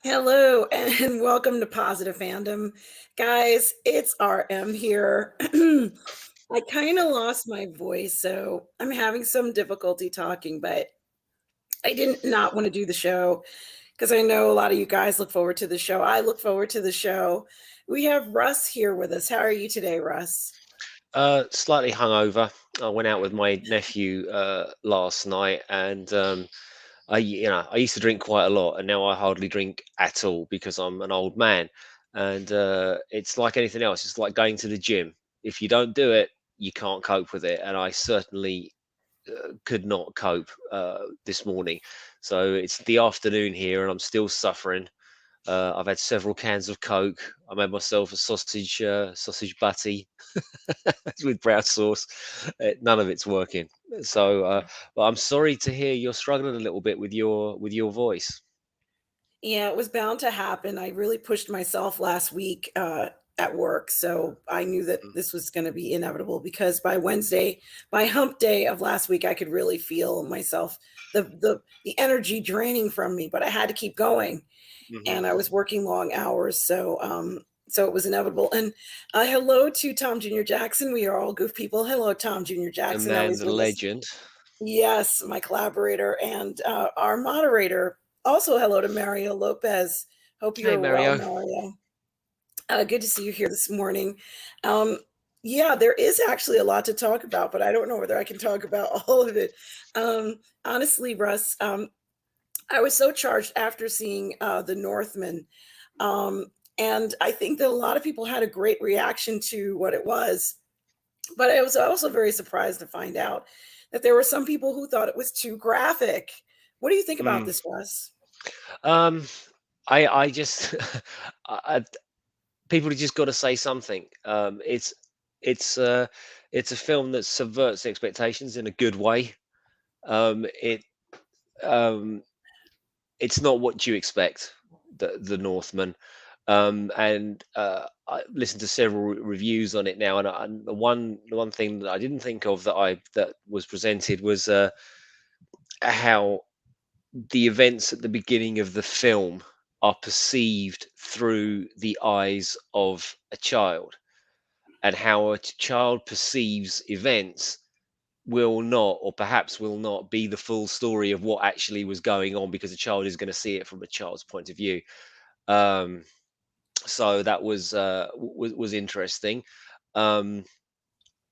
Hello and welcome to Positive Fandom. Guys, it's RM here. I kind of lost my voice, so I'm having some difficulty talking, but I didn't not want to do the show because I know a lot of you guys look forward to the show. I look forward to the show. We have Russ here with us. How are you today, Russ? Slightly hungover. I went out with my nephew last night, and I used to drink quite a lot, and now I hardly drink at all because I'm an old man. And it's like anything else. It's like going to the gym. If you don't do it, you can't cope with it. And I certainly could not cope this morning. So it's the afternoon here, and I'm still suffering. I've had several cans of Coke. I made myself a sausage butty with brown sauce. None of it's working. So, but I'm sorry to hear you're struggling a little bit with your voice. Yeah, it was bound to happen. I really pushed myself last week at work, so I knew that Mm. this was going to be inevitable because by Wednesday, by hump day of last week, I could really feel myself the energy draining from me. But I had to keep going, Hmm. and I was working long hours, so it was inevitable. And hello to Tom Jr. Jackson. We are all goof people. Hello, Tom Jr. The Jackson, man, always the with us. legend. Yes, my collaborator and our moderator. Also, hello to Mario Lopez. Hope Hey, you're well, Mario. Mario. Good to see you here this morning. Um, yeah, there is actually a lot to talk about, but I don't know whether I can talk about all of it. Honestly, Russ, I was so charged after seeing The Northman. Um, and I think that a lot of people had a great reaction to what it was. But I was also very surprised to find out that there were some people who thought it was too graphic. What do you think about Mm. this, Russ? Um, I just I, people have just got to say something. It's uh, it's a film that subverts expectations in a good way. It um, it's not what you expect. The Northman. And I listened to several reviews on it now, and, the one thing that I didn't think of that was presented was how the events at the beginning of the film are perceived through the eyes of a child, and how a child perceives events will not, or perhaps will not, be the full story of what actually was going on, because a child is going to see it from a child's point of view. Um, so that was interesting. Um,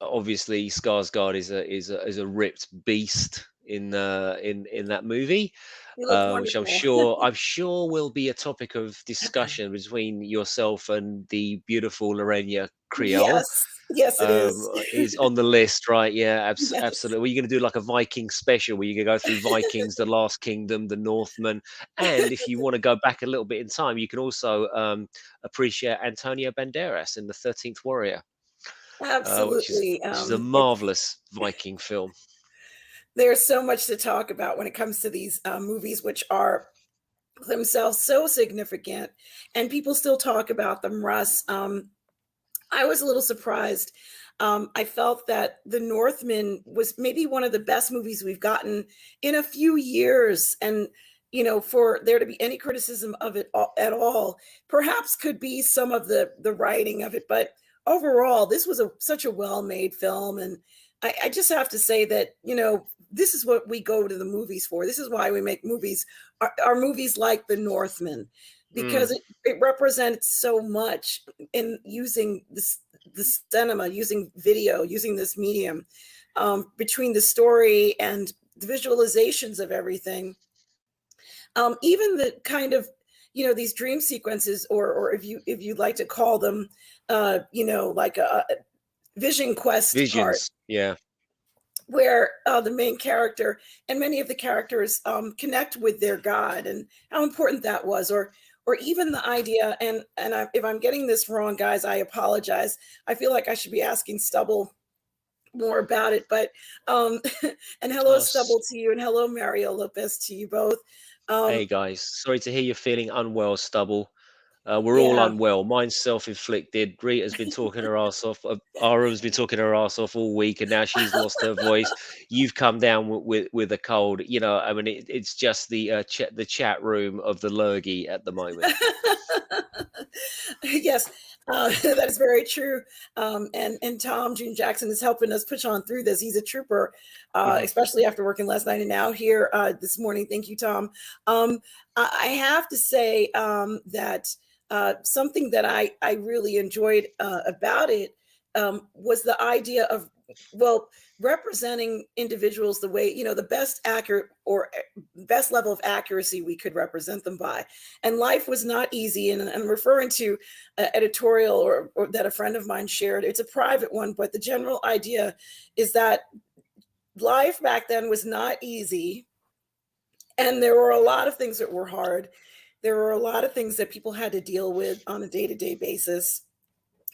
Obviously, Skarsgård is a ripped beast in that movie, You look which I'm wonderful. sure I'm sure will be a topic of discussion between yourself and the beautiful Lorena Creole. Yes, yes, it is. Is on the list, right? Yeah, Yes, absolutely. Were you going to do like a Viking special where you can go through Vikings, the Last Kingdom, the Northmen, and if you want to go back a little bit in time, you can also appreciate Antonio Banderas in the 13th Warrior, which is absolutely. a It's marvelous Viking film. there's so much to talk about when it comes to these movies, which are themselves so significant, and people still talk about them. Russ, I was a little surprised. I felt that The Northman was maybe one of the best movies we've gotten in a few years. And, for there to be any criticism of it at all, perhaps could be some of the writing of it. But overall, this was such a well made film. And I just have to say that, this is what we go to the movies for. This is why we make movies, are movies like The Northman, Mm, because it represents so much in using the cinema, using video, using this medium, between the story and the visualizations of everything, even the kind of these dream sequences, or if you'd like to call them, like a vision quest part, Visions, yeah. where the main character and many of the characters connect with their god, and how important that was. Or even the idea, if I'm getting this wrong, guys, I apologize. I feel like I should be asking Stubble more about it, but and hello, Us. Stubble, to you, and hello, Mario Lopez, to you both. Hey um guys, sorry to hear you're feeling unwell, Stubble. We're all Yeah. unwell. Mine's self-inflicted. Rita's been talking her ass off. Ara's been talking her ass off all week, and now she's lost her voice. You've come down with a cold. You know, I mean, it's just the chat room of the lurgy at the moment. Yes, that is very true. And Tom June Jackson is helping us push on through this. He's a trooper, Hmm. especially after working last night and now here this morning. Thank you, Tom. I have to say that something that I really enjoyed about it was the idea of, well, representing individuals the way, the best accurate or best level of accuracy we could represent them by. And life was not easy. And I'm referring to an editorial or that a friend of mine shared. It's a private one, but the general idea is that life back then was not easy. And there were a lot of things that were hard. There were a lot of things that people had to deal with on a day to day basis.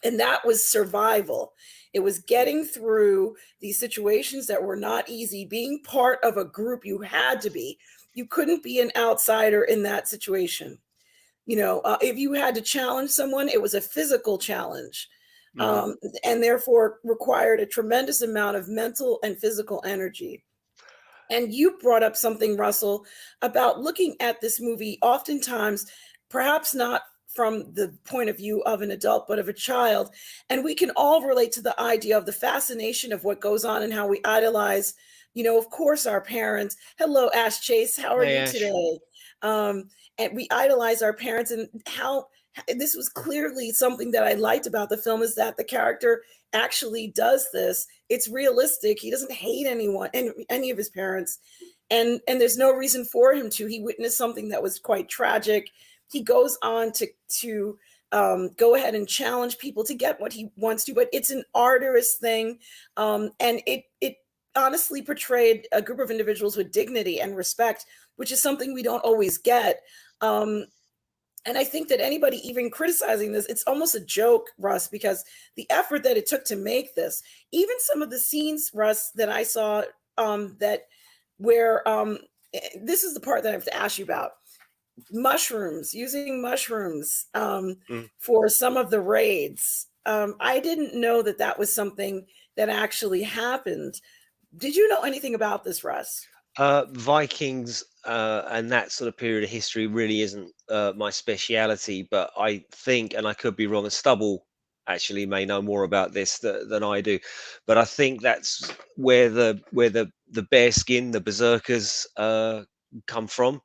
And that was survival. It was getting through these situations that were not easy, being part of a group. You had to be. You couldn't be an outsider in that situation. If you had to challenge someone, it was a physical challenge, Hmm. um, and therefore required a tremendous amount of mental and physical energy. And you brought up something, Russell, about looking at this movie, oftentimes, perhaps not from the point of view of an adult, but of a child. And we can all relate to the idea of the fascination of what goes on and how we idolize, of course, our parents. Hello, Ash Chase. How are Hey, you Ash. today? And we idolize our parents, and how this was clearly something that I liked about the film, is that the character actually does this. It's realistic. He doesn't hate anyone and any of his parents, and there's no reason for him to. He witnessed something that was quite tragic. He goes on to go ahead and challenge people to get what he wants to, but it's an arduous thing, and it honestly portrayed a group of individuals with dignity and respect, which is something we don't always get. Um, and I think that anybody even criticizing this, it's almost a joke, Russ, because the effort that it took to make this, even some of the scenes, Russ, that I saw, that where this is the part that I have to ask you about: mushrooms, using mushrooms Mm. for some of the raids. I didn't know that that was something that actually happened. Did you know anything about this, Russ? Vikings and that sort of period of history really isn't my speciality, but I think, and I could be wrong, and Stubble actually may know more about this than I do, but I think that's where the bear skin, the berserkers, come from,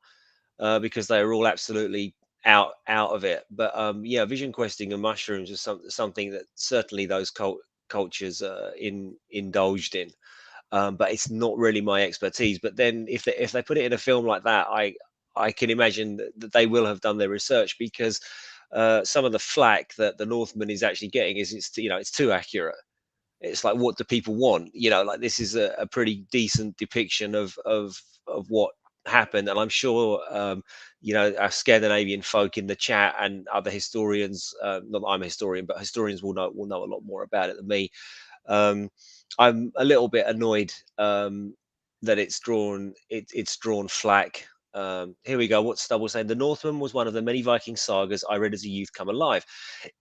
because they were all absolutely out of it. But yeah, vision questing and mushrooms is something that certainly those cultures indulged in, but it's not really my expertise. But then if they put it in a film like that, I can imagine that they will have done their research, because some of the flack that the Northman is actually getting is it's too accurate. It's like, what do people want? Like, this is a pretty decent depiction of what happened, and I'm sure our Scandinavian folk in the chat and other historians. Not that I'm a historian, but historians will know a lot more about it than me. um, I'm a little bit annoyed that it's drawn flack. Here we go. What Stubble saying? The Northman was one of the many Viking sagas I read as a youth come alive.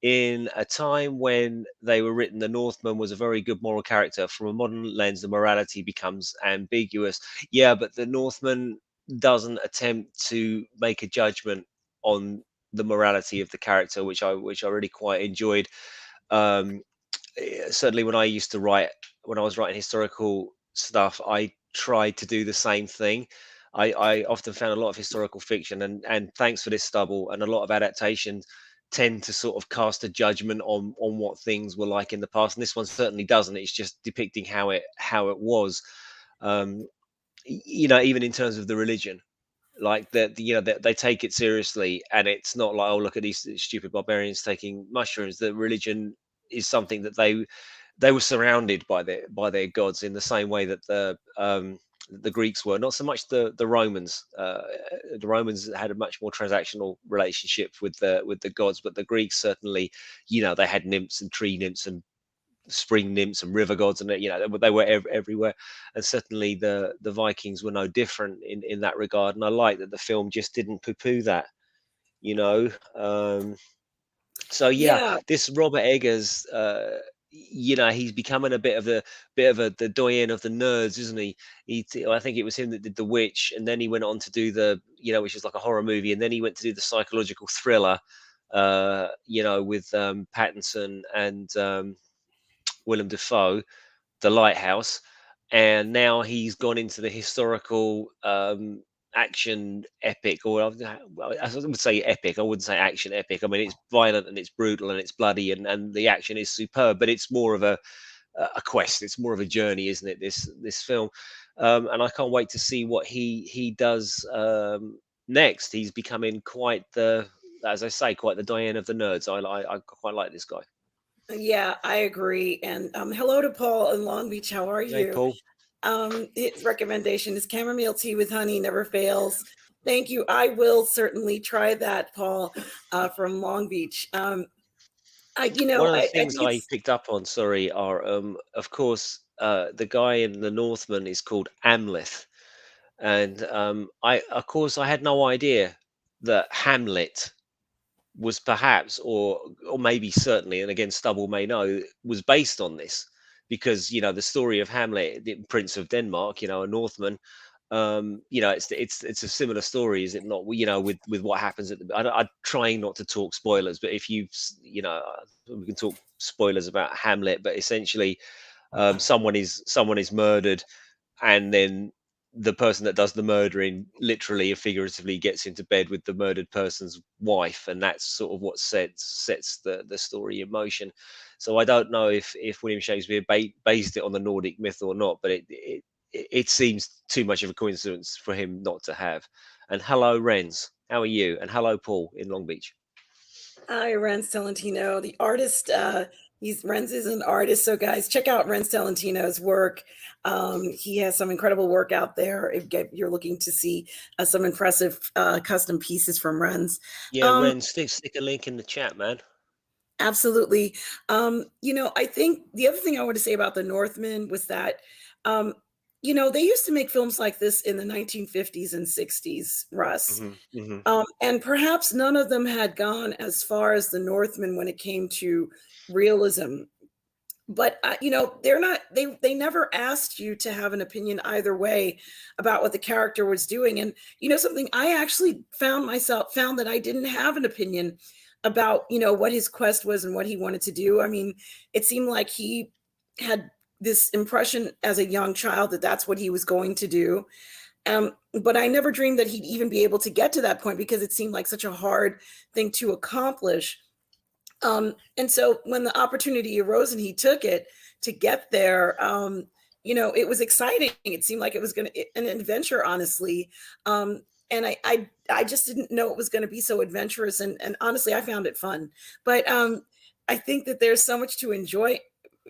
In a time when they were written, the Northman was a very good moral character. From a modern lens, the morality becomes ambiguous. Yeah, but the Northman doesn't attempt to make a judgment on the morality of the character, which I really quite enjoyed. Um, Certainly when I was writing historical stuff, I tried to do the same thing. I often found a lot of historical fiction, and thanks for this, Stubble, and a lot of adaptations tend to sort of cast a judgment on what things were like in the past, and this one certainly doesn't. It's just depicting how it was. um Even in terms of the religion, like that, they take it seriously, and it's not like, oh, look at these stupid barbarians taking mushrooms. The religion is something that they were surrounded by their gods, in the same way that the Greeks were. Not so much the Romans. The Romans had a much more transactional relationship with the gods, but the Greeks certainly, they had nymphs and tree nymphs and spring nymphs and river gods, and they were everywhere. And certainly the Vikings were no different in that regard. And I like that the film just didn't poo-poo that. you know um So yeah, Yeah, this Robert Eggers, he's becoming a bit of a the doyen of the nerds, isn't he? I think it was him that did The Witch, and then he went on to do which is like a horror movie, and then he went to do the psychological thriller, with Pattinson and Willem Dafoe, The Lighthouse, and now he's gone into the historical action epic, or well, I would say epic. I wouldn't say action epic. I mean, it's violent and it's brutal and it's bloody and the action is superb, but it's more of a quest. It's more of a journey, isn't it? This film, and I can't wait to see what he does next. He's becoming quite the, as I say, quite the Diane of the nerds. I quite like this guy. yeah, I agree. And hello to Paul in Long Beach. How are Hey, you? Paul. His recommendation is chamomile tea with honey, never fails. Thank you. I will certainly try that, Paul, from Long Beach. One of the I things think I it's picked up on, sorry, are of course the guy in the Northman is called Amleth, and I of course I had no idea that Hamlet was perhaps, or maybe certainly, and again Stubble may know, was based on this, because the story of Hamlet, the Prince of Denmark, a Northman. It's a similar story, is it not? With what happens at the. I'm trying not to talk spoilers, but if we can talk spoilers about Hamlet, but essentially, someone is murdered, and then the person that does the murdering literally and figuratively gets into bed with the murdered person's wife, and that's sort of what sets the story in motion. So I don't know if William Shakespeare based it on the Nordic myth or not, but it seems too much of a coincidence for him not to have. And hello, Renz, how are you? And hello, Paul in Long Beach. Hi, Renz Talentino, the artist. Renz is an artist, so guys, check out Renz Talentino's work. He has some incredible work out there. If you're looking to see some impressive custom pieces from Renz. Yeah, Um, Renz, stick a link in the chat, man. Absolutely. I think the other thing I want to say about the Northmen was that, um, they used to make films like this in the 1950s and 60s, Russ. Hmm. Hmm. And perhaps none of them had gone as far as the Northmen when it came to realism. But they're not. They never asked you to have an opinion either way about what the character was doing. And something, I actually found that I didn't have an opinion about what his quest was and what he wanted to do. I mean, it seemed like he had this impression as a young child that that's what he was going to do. But I never dreamed that he'd even be able to get to that point, because it seemed like such a hard thing to accomplish. And so when the opportunity arose and he took it to get there, it was exciting. It seemed like it was going to an adventure, honestly. And I just didn't know it was going to be so adventurous. And honestly, I found it fun. But I think that there's so much to enjoy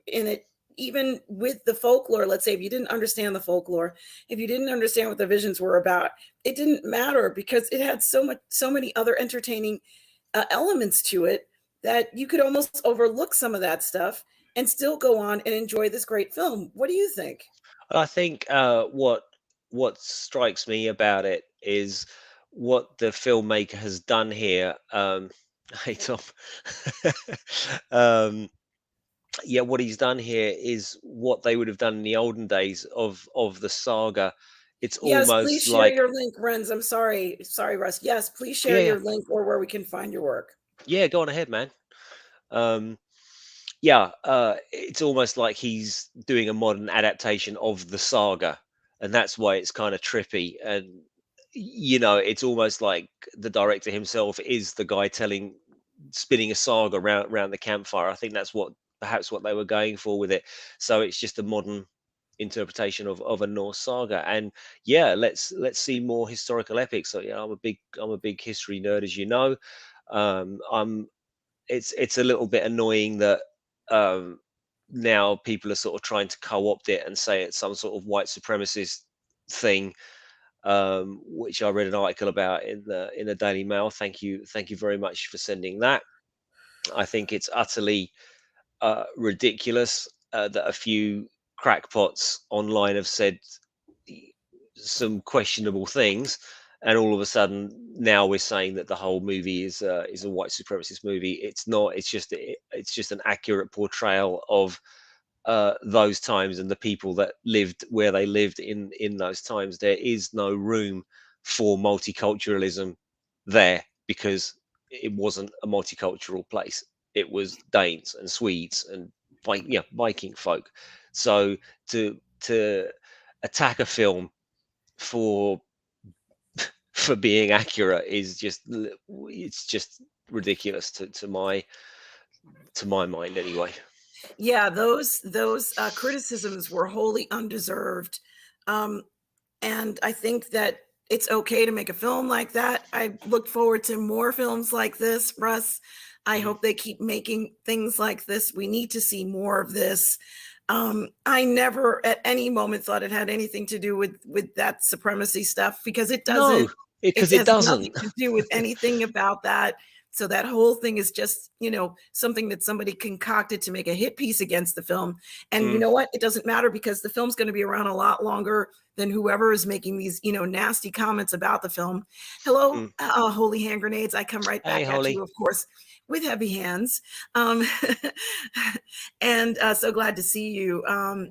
in it, even with the folklore. Let's say if you didn't understand the folklore, if you didn't understand what the visions were about, it didn't matter, because it had so many other entertaining elements to it that you could almost overlook some of that stuff and still go on and enjoy this great film. What do you think? I think what strikes me about it is what the filmmaker has done here. Hey Tom, um, yeah, what he's done here is what they would have done in the olden days of the saga. It's Yes, please almost share like, your link, Renz. I'm sorry, Russ. Yes, please share yeah, yeah, your link or where we can find your work. yeah. Go on ahead, man. Um, yeah, it's almost like he's doing a modern adaptation of the saga, and that's why it's kind of trippy. And it's almost like the director himself is the guy spinning a saga around the campfire. I think that's perhaps what they were going for with it. So it's just a modern interpretation of a Norse saga. And yeah, let's see more historical epics. So yeah, I'm a big history nerd, as you know. I'm It's a little bit annoying that um, now people are sort of trying to co-opt it and say it's some sort of white supremacist thing, which I read an article about in the Daily Mail. Thank you very much for sending that. I think it's utterly ridiculous that a few crackpots online have said some questionable things, and all of a sudden now we're saying that the whole movie is a white supremacist movie. It's not. It's just an accurate portrayal of those times and the people that lived where they lived in those times. There is no room for multiculturalism there because it wasn't a multicultural place. It was Danes and Swedes and Viking folk. So to attack a film for being accurate is it's just ridiculous to my mind anyway. Yeah, those criticisms were wholly undeserved. Um, and I think that it's okay to make a film like that. I look forward to more films like this, Russ. I Mhm. hope they keep making things like this. We need to see more of this. I never at any moment thought it had anything to do with that supremacy stuff because it No, doesn't. It because it has nothing doesn't. to do with anything about that. So that whole thing is just, something that somebody concocted to make a hit piece against the film. And you Mm, know what? It doesn't matter because the film's going to be around a lot longer than whoever is making these, nasty comments about the film. Hello, mm. holy hand grenades. I come right Hey, back at you, Holly. of course, with heavy hands. Um, and so glad to see you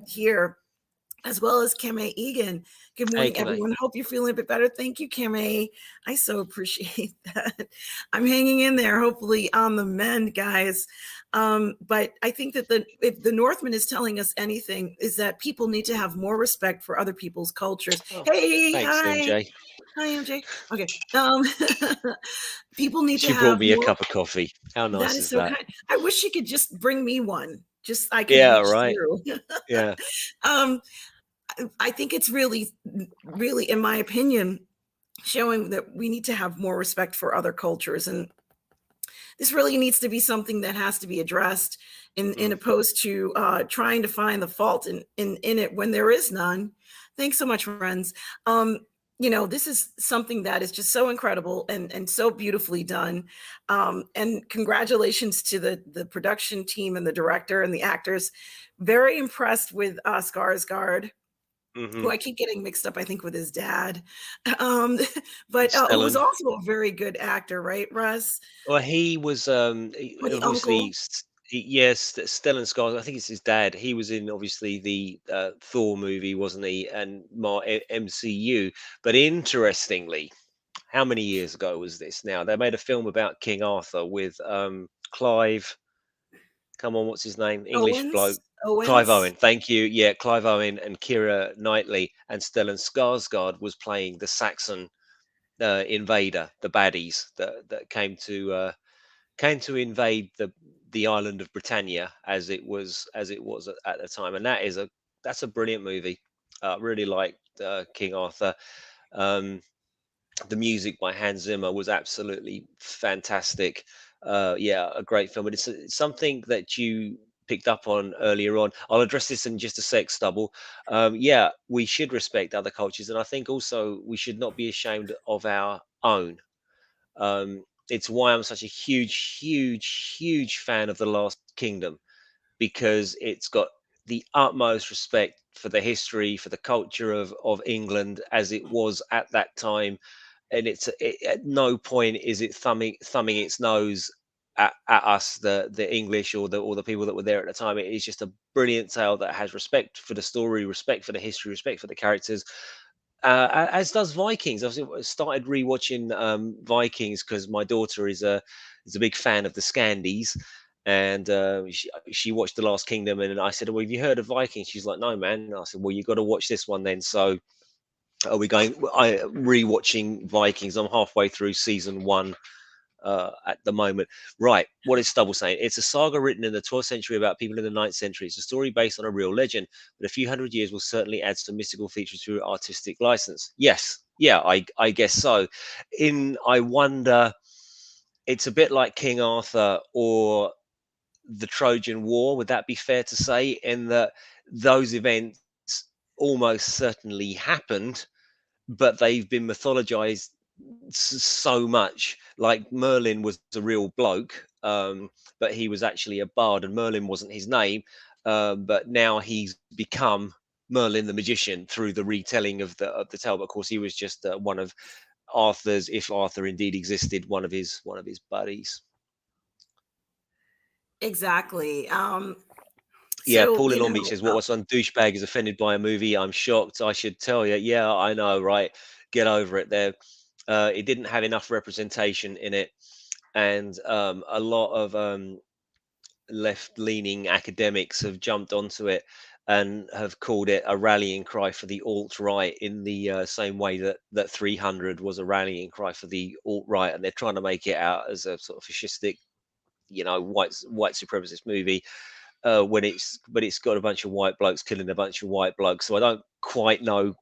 here, as well as Kame Egan. Good Hey, morning, Kamei. everyone. Hope you're feeling a bit better. Thank you, Kame. I so appreciate that. I'm hanging in there, hopefully on the mend, guys. But I think that if the Northman is telling us anything, is that people need to have more respect for other people's cultures. Oh, Hey, thanks, hi. MJ. Hi, MJ. Okay. People need to She brought have me a more. cup of coffee. How That nice is is so that? kind. I wish she could just bring me one. Just I could Yeah, reach right. through. Yeah. um, I think it's really, really, in my opinion, showing that we need to have more respect for other cultures. And this really needs to be something that has to be addressed in Mm, opposed to trying to find the fault in it when there is none. Thanks so much, friends. This is something that is just so incredible and so beautifully done. And congratulations to the production team and the director and the actors. Very impressed with Skarsgård, who mhm. I keep getting mixed up, I think, with his dad, um, but who was Stellan. also a very good actor, right, Russ? Well, he was, Or the obviously, uncle. yes, Stellan Skarsgård. I think it's his dad. He was in obviously the Thor movie, wasn't he? And MCU. But interestingly, how many years ago was this? Now they made a film about King Arthur with Clive. Come on, what's his name? English bloke. Owens? Clive Owens? Owen. Thank you. Yeah, Clive Owen and Kira Knightley and Stellan Skarsgård was playing the Saxon invader, the baddies that came to invade the island of Britannia as it was at the time, and that's a brilliant movie. Really liked King Arthur. Um, the music by Hans Zimmer was absolutely fantastic. Yeah, a great film, and it's something that you picked up on earlier on. I'll address this in just a sec, Stubble. Yeah, we should respect other cultures, and I think also we should not be ashamed of our own. It's why I'm such a huge fan of The Last Kingdom, because it's got the utmost respect for the history, for the culture of England as it was at that time, and at no point is it thumbing its nose at us, the English or the people that were there at the time. It is just a brilliant tale that has respect for the story, respect for the history, respect for the characters, as does Vikings. I've started rewatching Vikings because my daughter is a big fan of the Scandies, and she watched The Last Kingdom, and I said, "Well, have you heard of Vikings?" She's like, "No, man." And I said, "Well, you got to watch this one then." So are we going? I rewatching Vikings. I'm halfway through season one at the moment. Right. What is Stubble saying? It's a saga written in the 12th century about people in the 9th century. It's a story based on a real legend, but a few hundred years will certainly add some mystical features through artistic license. Yes. Yeah, I guess so. I wonder, it's a bit like King Arthur or the Trojan War. Would that be fair to say? In that those events almost certainly happened, but they've been mythologized so much. Like Merlin was a real bloke, but he was actually a bard, and Merlin wasn't his name. But now he's become Merlin the magician through the retelling of the tale. But of course, he was just one of Arthur's, if Arthur indeed existed, one of his buddies. Exactly. Yeah, So, Paul you in Long know, Beach says, "What was on douchebag is offended by a movie? I'm shocked. I should tell you. Yeah, I know, right? Get over it. There, it didn't have enough representation in it, and a lot of left-leaning academics have jumped onto it and have called it a rallying cry for the alt-right in the same way that 300 was a rallying cry for the alt-right, and they're trying to make it out as a sort of fascistic, white supremacist movie, when it's got a bunch of white blokes killing a bunch of white blokes. So I don't quite know.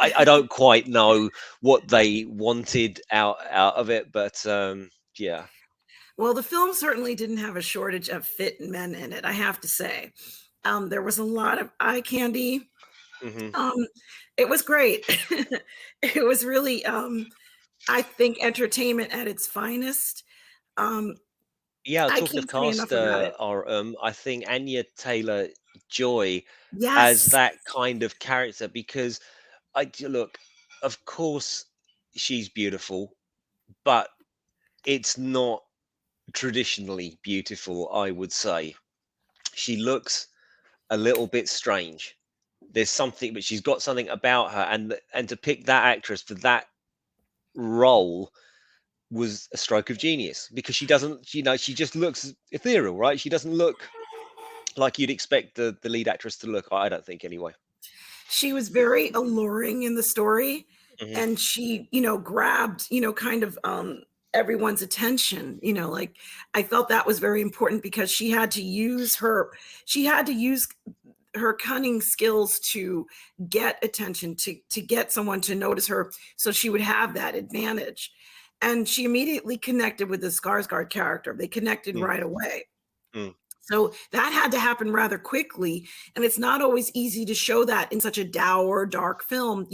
I don't quite know what they wanted out of it, but yeah. well, the film certainly didn't have a shortage of fit men in it, I have to say. There was a lot of eye candy. Hmm. Um, it was great. It was really, I think, entertainment at its finest. Um, Yeah, I talking of can't say cast, enough about it. I think Anya Taylor Joy as Yes, that kind of character, because look, of course she's beautiful, but it's not traditionally beautiful. I would say she looks a little bit strange. There's something, but she's got something about her, and to pick that actress for that role was a stroke of genius, because she doesn't, she just looks ethereal, right? She doesn't look like you'd expect the lead actress to look. I don't think, anyway. she was very alluring in the story, Hmm. and she, grabbed, kind of, everyone's attention, like, I felt that was very important because she had to use her cunning skills to get attention, to get someone to notice her, so she would have that advantage. And she immediately connected with the Skarsgård character. They connected Mm, right away. mm, So that had to happen rather quickly, and it's not always easy to show that in such a dour, dark film,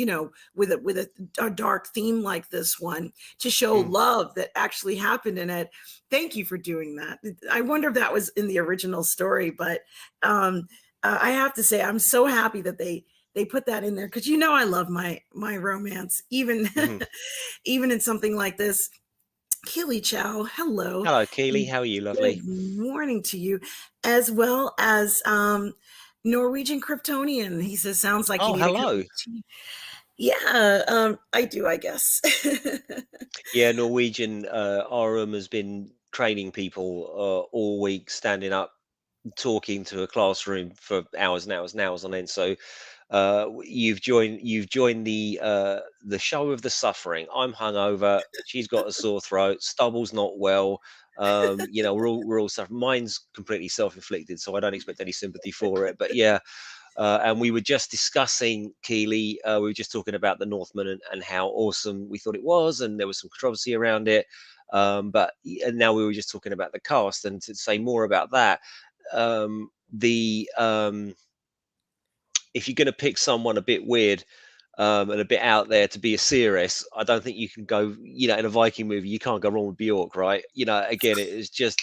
with a dark theme like this one, to show mm, love that actually happened in it. Thank you for doing that. I wonder if that was in the original story, but I have to say I'm so happy that they put that in there, because I love my romance, even mhm. even in something like this. Keely Chow, hello. Hello, Keely. And How are you, good lovely? morning to you, as well as Norwegian Kryptonian. He says, sounds like you Oh, need a cup of hello. tea. Yeah, I do, I guess. Yeah, Norwegian RM has been training people all week, standing up, talking to a classroom for hours and hours and hours on end. So you've joined the show of the suffering. I'm hungover. She's got a sore throat. Stubble's not well. We're all suffering. Mine's completely self-inflicted, so I don't expect any sympathy for it. But yeah, and we were just discussing Keeley. We were just talking about the Northman, and how awesome we thought it was, and there was some controversy around it. And now we were just talking about the cast, and to say more about that, the if you're going to pick someone a bit weird and a bit out there to be a Cirrus, I don't think you can go. In a Viking movie, you can't go wrong with Bjork, right? Again, it is just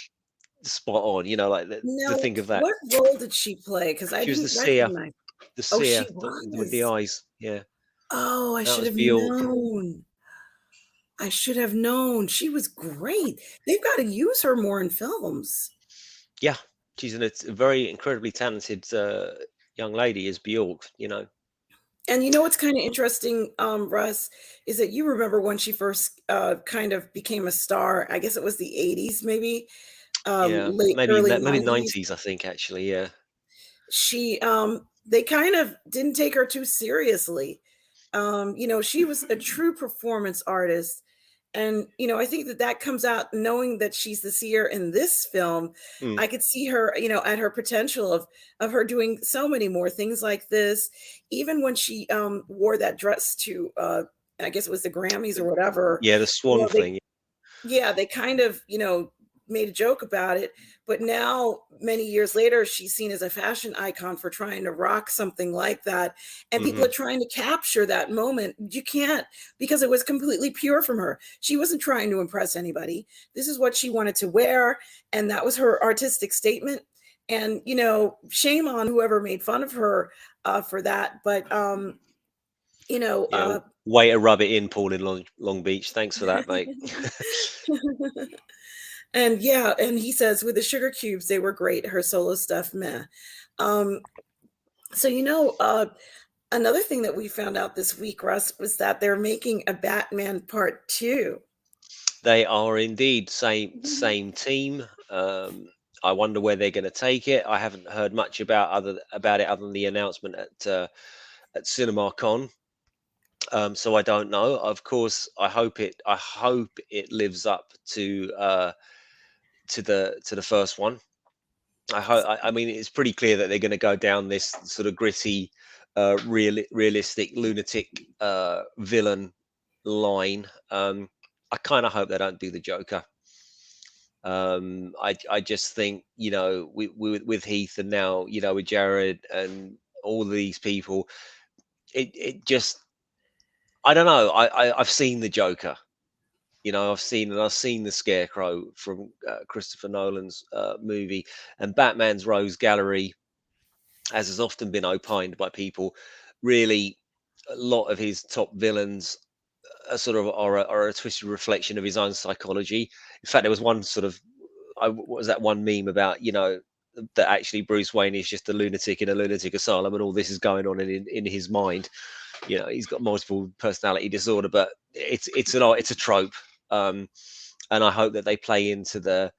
spot on. Like the Now, think of that. what role did she play? Because I She was the didn't seer, recognize. the Oh, she seer with the was. eyes. Yeah, Oh, I that should was have Bjork. known. I should have known. She was great. They've got to use her more in films. Yeah, she's a very incredibly talented young lady, is Bjork. And what's kind of interesting, Russ, is that you remember when she first kind of became a star. I guess it was the 80s, maybe, Yeah, late, maybe early maybe 90s. 90s, I think, actually. Yeah. They kind of didn't take her too seriously. She was a true performance artist. And, I think that comes out knowing that she's the seer in this film. Mm. I could see her, at her potential of her doing so many more things like this. Even when she wore that dress to, I guess it was the Grammys or whatever, Yeah, the Swan they thing. yeah, they kind of, made a joke about it. But now, many years later, she's seen as a fashion icon for trying to rock something like that. And people Hmm. are trying to capture that moment. You can't, because it was completely pure from her. She wasn't trying to impress anybody. This is what she wanted to wear. And that was her artistic statement. And, shame on whoever made fun of her for that. But you know, Yeah, way to rub it in, Paul in Long Beach. Thanks for that, mate. and yeah, and he says with the sugar cubes, they were great. Her solo stuff, meh. Um, so another thing that we found out this week, Russ, was that they're making a Batman Part 2. They are indeed Mhm. same team. I wonder where they're going to take it. I haven't heard much about it other than the announcement at CinemaCon. So I don't know. Of course, I hope it lives up to the first one. I mean, it's pretty clear that they're going to go down this sort of gritty, realistic, lunatic villain line. I kind of hope they don't do the Joker. I just think with Heath and now with Jared and all these people, it just I don't know. I've seen the Joker. I've seen the Scarecrow from Christopher Nolan's movie, and Batman's Rogues Gallery, as has often been opined by people, really a lot of his top villains are a twisted reflection of his own psychology. In fact, there was one sort of what was that one meme about that actually Bruce Wayne is just a lunatic in a lunatic asylum, and all this is going on in his mind. He's got multiple personality disorder, but it's a trope. Um, and I hope that they play into the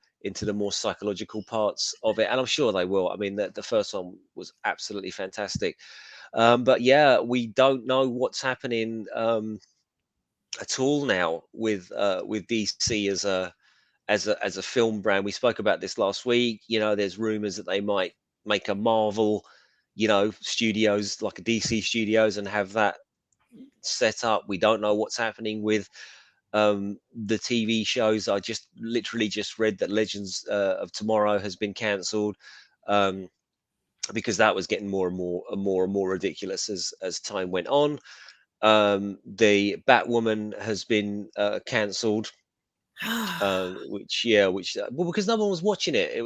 more psychological parts of it, and I'm sure they will. I mean, the first one was absolutely fantastic, but yeah, we don't know what's happening at all now with DC as a film brand. We spoke about this last week. There's rumors that they might make a Marvel, studios like a DC Studios and have that set up. We don't know what's happening with the TV shows. I just literally just read that Legends of Tomorrow has been cancelled. Um, because that was getting more and more ridiculous as time went on. The Batwoman has been cancelled, which because no one was watching it.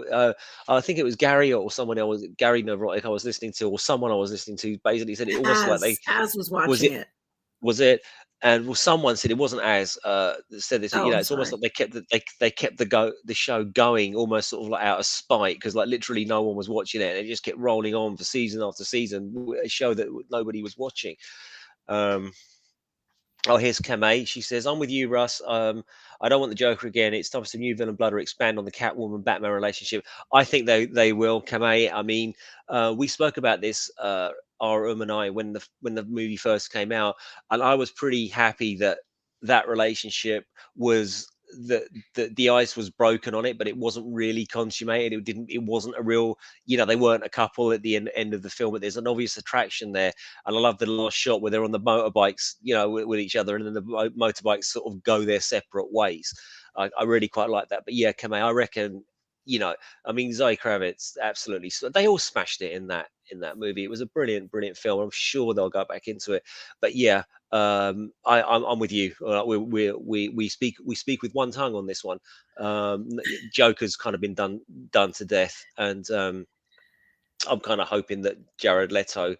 I think it was Gary or someone else, Gary Nevrotic I was listening to, or someone I was listening to, basically said it almost like they As was was watching it it. was it and well, someone said it wasn't as said this. Oh, I'm It's almost sorry. like they kept the show going almost sort of like out of spite, because like literally no one was watching it, and it just kept rolling on for season after season, a show that nobody was watching. um Oh, here's Kamei. She says, "I'm with you, Russ. I don't want the Joker again. It's time for some new villain blood or expand on the Catwoman Batman relationship." I think they will, Kamei. I mean, we spoke about this, and I, when the movie first came out, and I was pretty happy that that relationship was the ice was broken on it, but it wasn't really consummated. It wasn't a real, they weren't a couple at the end of the film, but there's an obvious attraction there. And I love the last shot where they're on the motorbikes, with each other, and then the motorbikes sort of go their separate ways. I really quite like that. But yeah, Kamei, I reckon, you know, I mean, Zoe Kravitz, absolutely. They all smashed it in that movie. It was a brilliant, brilliant film. I'm sure they'll go back into it. But yeah, I'm with you. We speak with one tongue on this one. Joker's kind of been done to death, and I'm kind of hoping that Jared Leto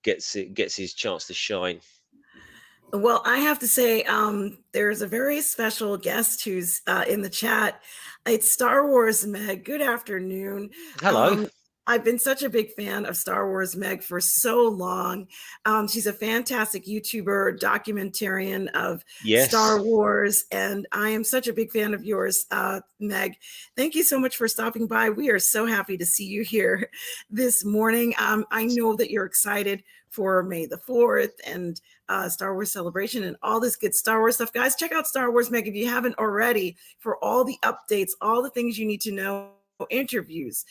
gets his chance to shine. Well, I have to say, there's a very special guest who's in the chat. It's Star Wars Meg. Good afternoon. Hello. Um, I've been such a big fan of Star Wars Meg for so long. She's a fantastic YouTuber, documentarian of Yes. Star Wars, and I am such a big fan of yours, Meg. Thank you so much for stopping by. We are so happy to see you here this morning. I know that you're excited for May the 4th and Star Wars Celebration and all this good Star Wars stuff. Guys, check out Star Wars Meg if you haven't already for all the updates, all the things you need to know, interviews,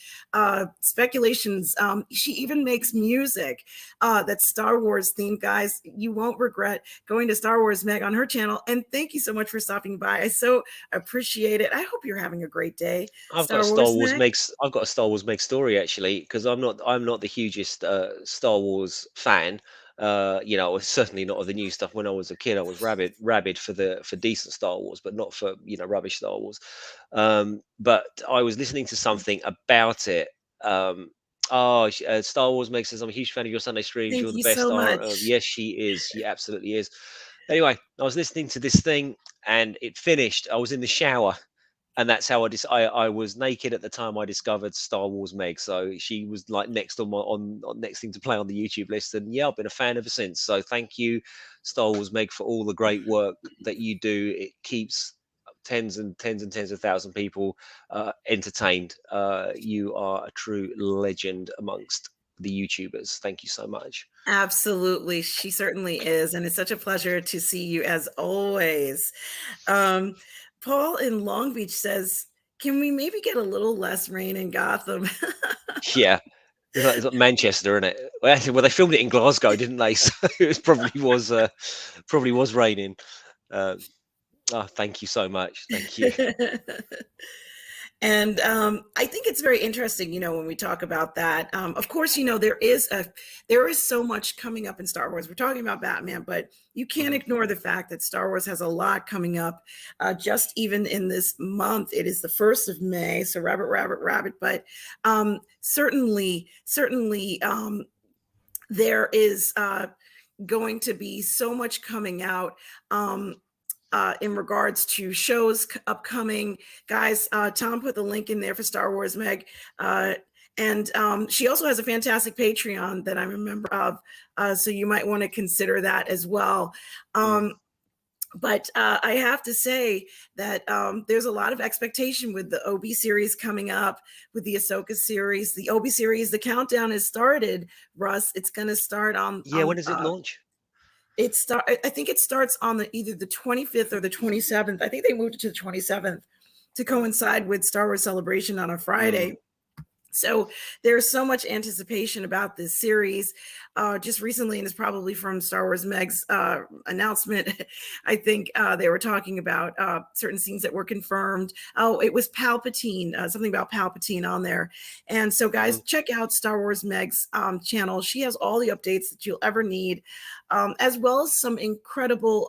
speculations. She even makes music that's Star Wars themed. Guys, you won't regret going to Star Wars Meg on her channel. And thank you so much for stopping by. I so appreciate it. I hope you're having a great day, Star Wars Meg. I've got a Star Wars Meg story, actually, because I'm not the hugest Star Wars fan. I was certainly not of the new stuff. When I was a kid, I was rabid for decent Star Wars, but not for rubbish Star Wars. But I was listening to something about it. Um, Oh, Star Wars Meg says, "I'm a huge fan of your Sunday streams. Thank You're the you best." so much. Yes, she is. She absolutely is. Anyway, I was listening to this thing and it finished. I was in the shower, and that's how I was naked at the time I discovered Star Wars Meg. So she was like next on my on next thing to play on the YouTube list, and yeah, I've been a fan ever since. So thank you, Star Wars Meg, for all the great work that you do. It keeps tens and tens and tens of thousand people entertained. You are a true legend amongst the YouTubers. Thank you so much. Absolutely, she certainly is, and it's such a pleasure to see you as always. Um, Paul in Long Beach says, "Can we maybe get a little less rain in Gotham?" Yeah, it's like Manchester, isn't it? Well, actually, well, they filmed it in Glasgow, didn't they? So probably was raining. Uh, oh, thank you so much. Thank you. And I think it's very interesting, when we talk about that. Of course, there is so much coming up in Star Wars. We're talking about Batman, but you can't Mhm. ignore the fact that Star Wars has a lot coming up. Just even in this month, it is the 1st of May. So rabbit, rabbit, rabbit. But certainly, there is going to be so much coming out. In regards to shows upcoming. Guys, Tom put the link in there for Star Wars Meg. And she also has a fantastic Patreon that I'm a member of. So you might want to consider that as well. Mm. But I have to say that there's a lot of expectation with the OB series coming up, with the Ahsoka series, the OB series. The countdown has started, Russ. It's going to start on Yeah, when does it launch? I think it starts on either the 25th or the 27th. I think they moved it to the 27th to coincide with Star Wars Celebration on a Mm. Friday. So there's so much anticipation about this series. Just recently, and it's probably from Star Wars Meg's announcement, I think they were talking about certain scenes that were confirmed. Oh, it was Palpatine, something about Palpatine on there. And so, guys, Mhm. check out Star Wars Meg's channel. She has all the updates that you'll ever need, as well as some incredible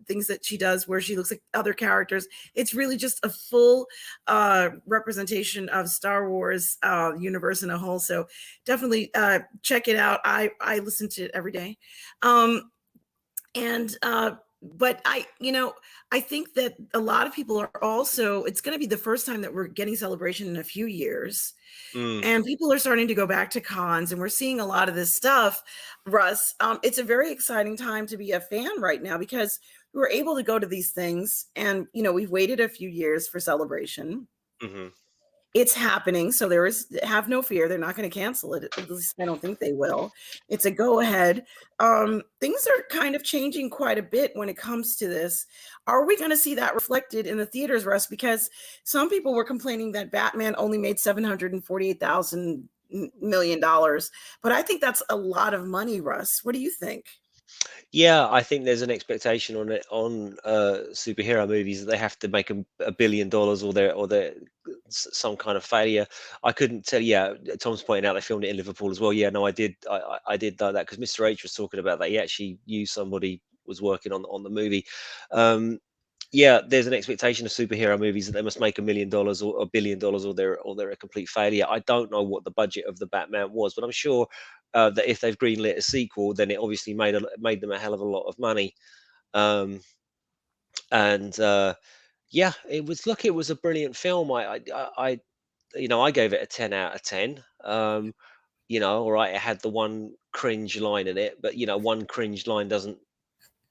things that she does where she looks like other characters. It's really just a full representation of Star Wars universe in a whole. So definitely check it out. I listen to it every day. And but I think that a lot of people are also, it's going to be the first time that we're getting Celebration in a few years, Mm. and people are starting to go back to cons, and we're seeing a lot of this stuff. Russ, it's a very exciting time to be a fan right now, because we were able to go to these things, and we've waited a few years for Celebration. Mhm. It's happening, so have no fear. They're not going to cancel it. At least I don't think they will. It's a go ahead. Things are kind of changing quite a bit when it comes to this. Are we going to see that reflected in the theaters, Russ? Because some people were complaining that Batman only made $748,000 million, but I think that's a lot of money, Russ. What do you think? Yeah, I think there's an expectation on it on superhero movies that they have to make $1 billion, or they're some kind of failure. I couldn't tell. Yeah, Tom's pointing out they filmed it in Liverpool as well. Yeah, no, I did. I did know that because Mr. H was talking about that. He actually used somebody was working on the movie. Um, yeah, there's an expectation of superhero movies that they must make $1 million or $1 billion, or they're a complete failure. I don't know what the budget of the Batman was, but I'm sure that if they've greenlit a sequel, then it obviously made them a hell of a lot of money. Um, and yeah, it was a brilliant film. I gave it a 10 out of 10. All right, it had the one cringe line in it, but one cringe line doesn't,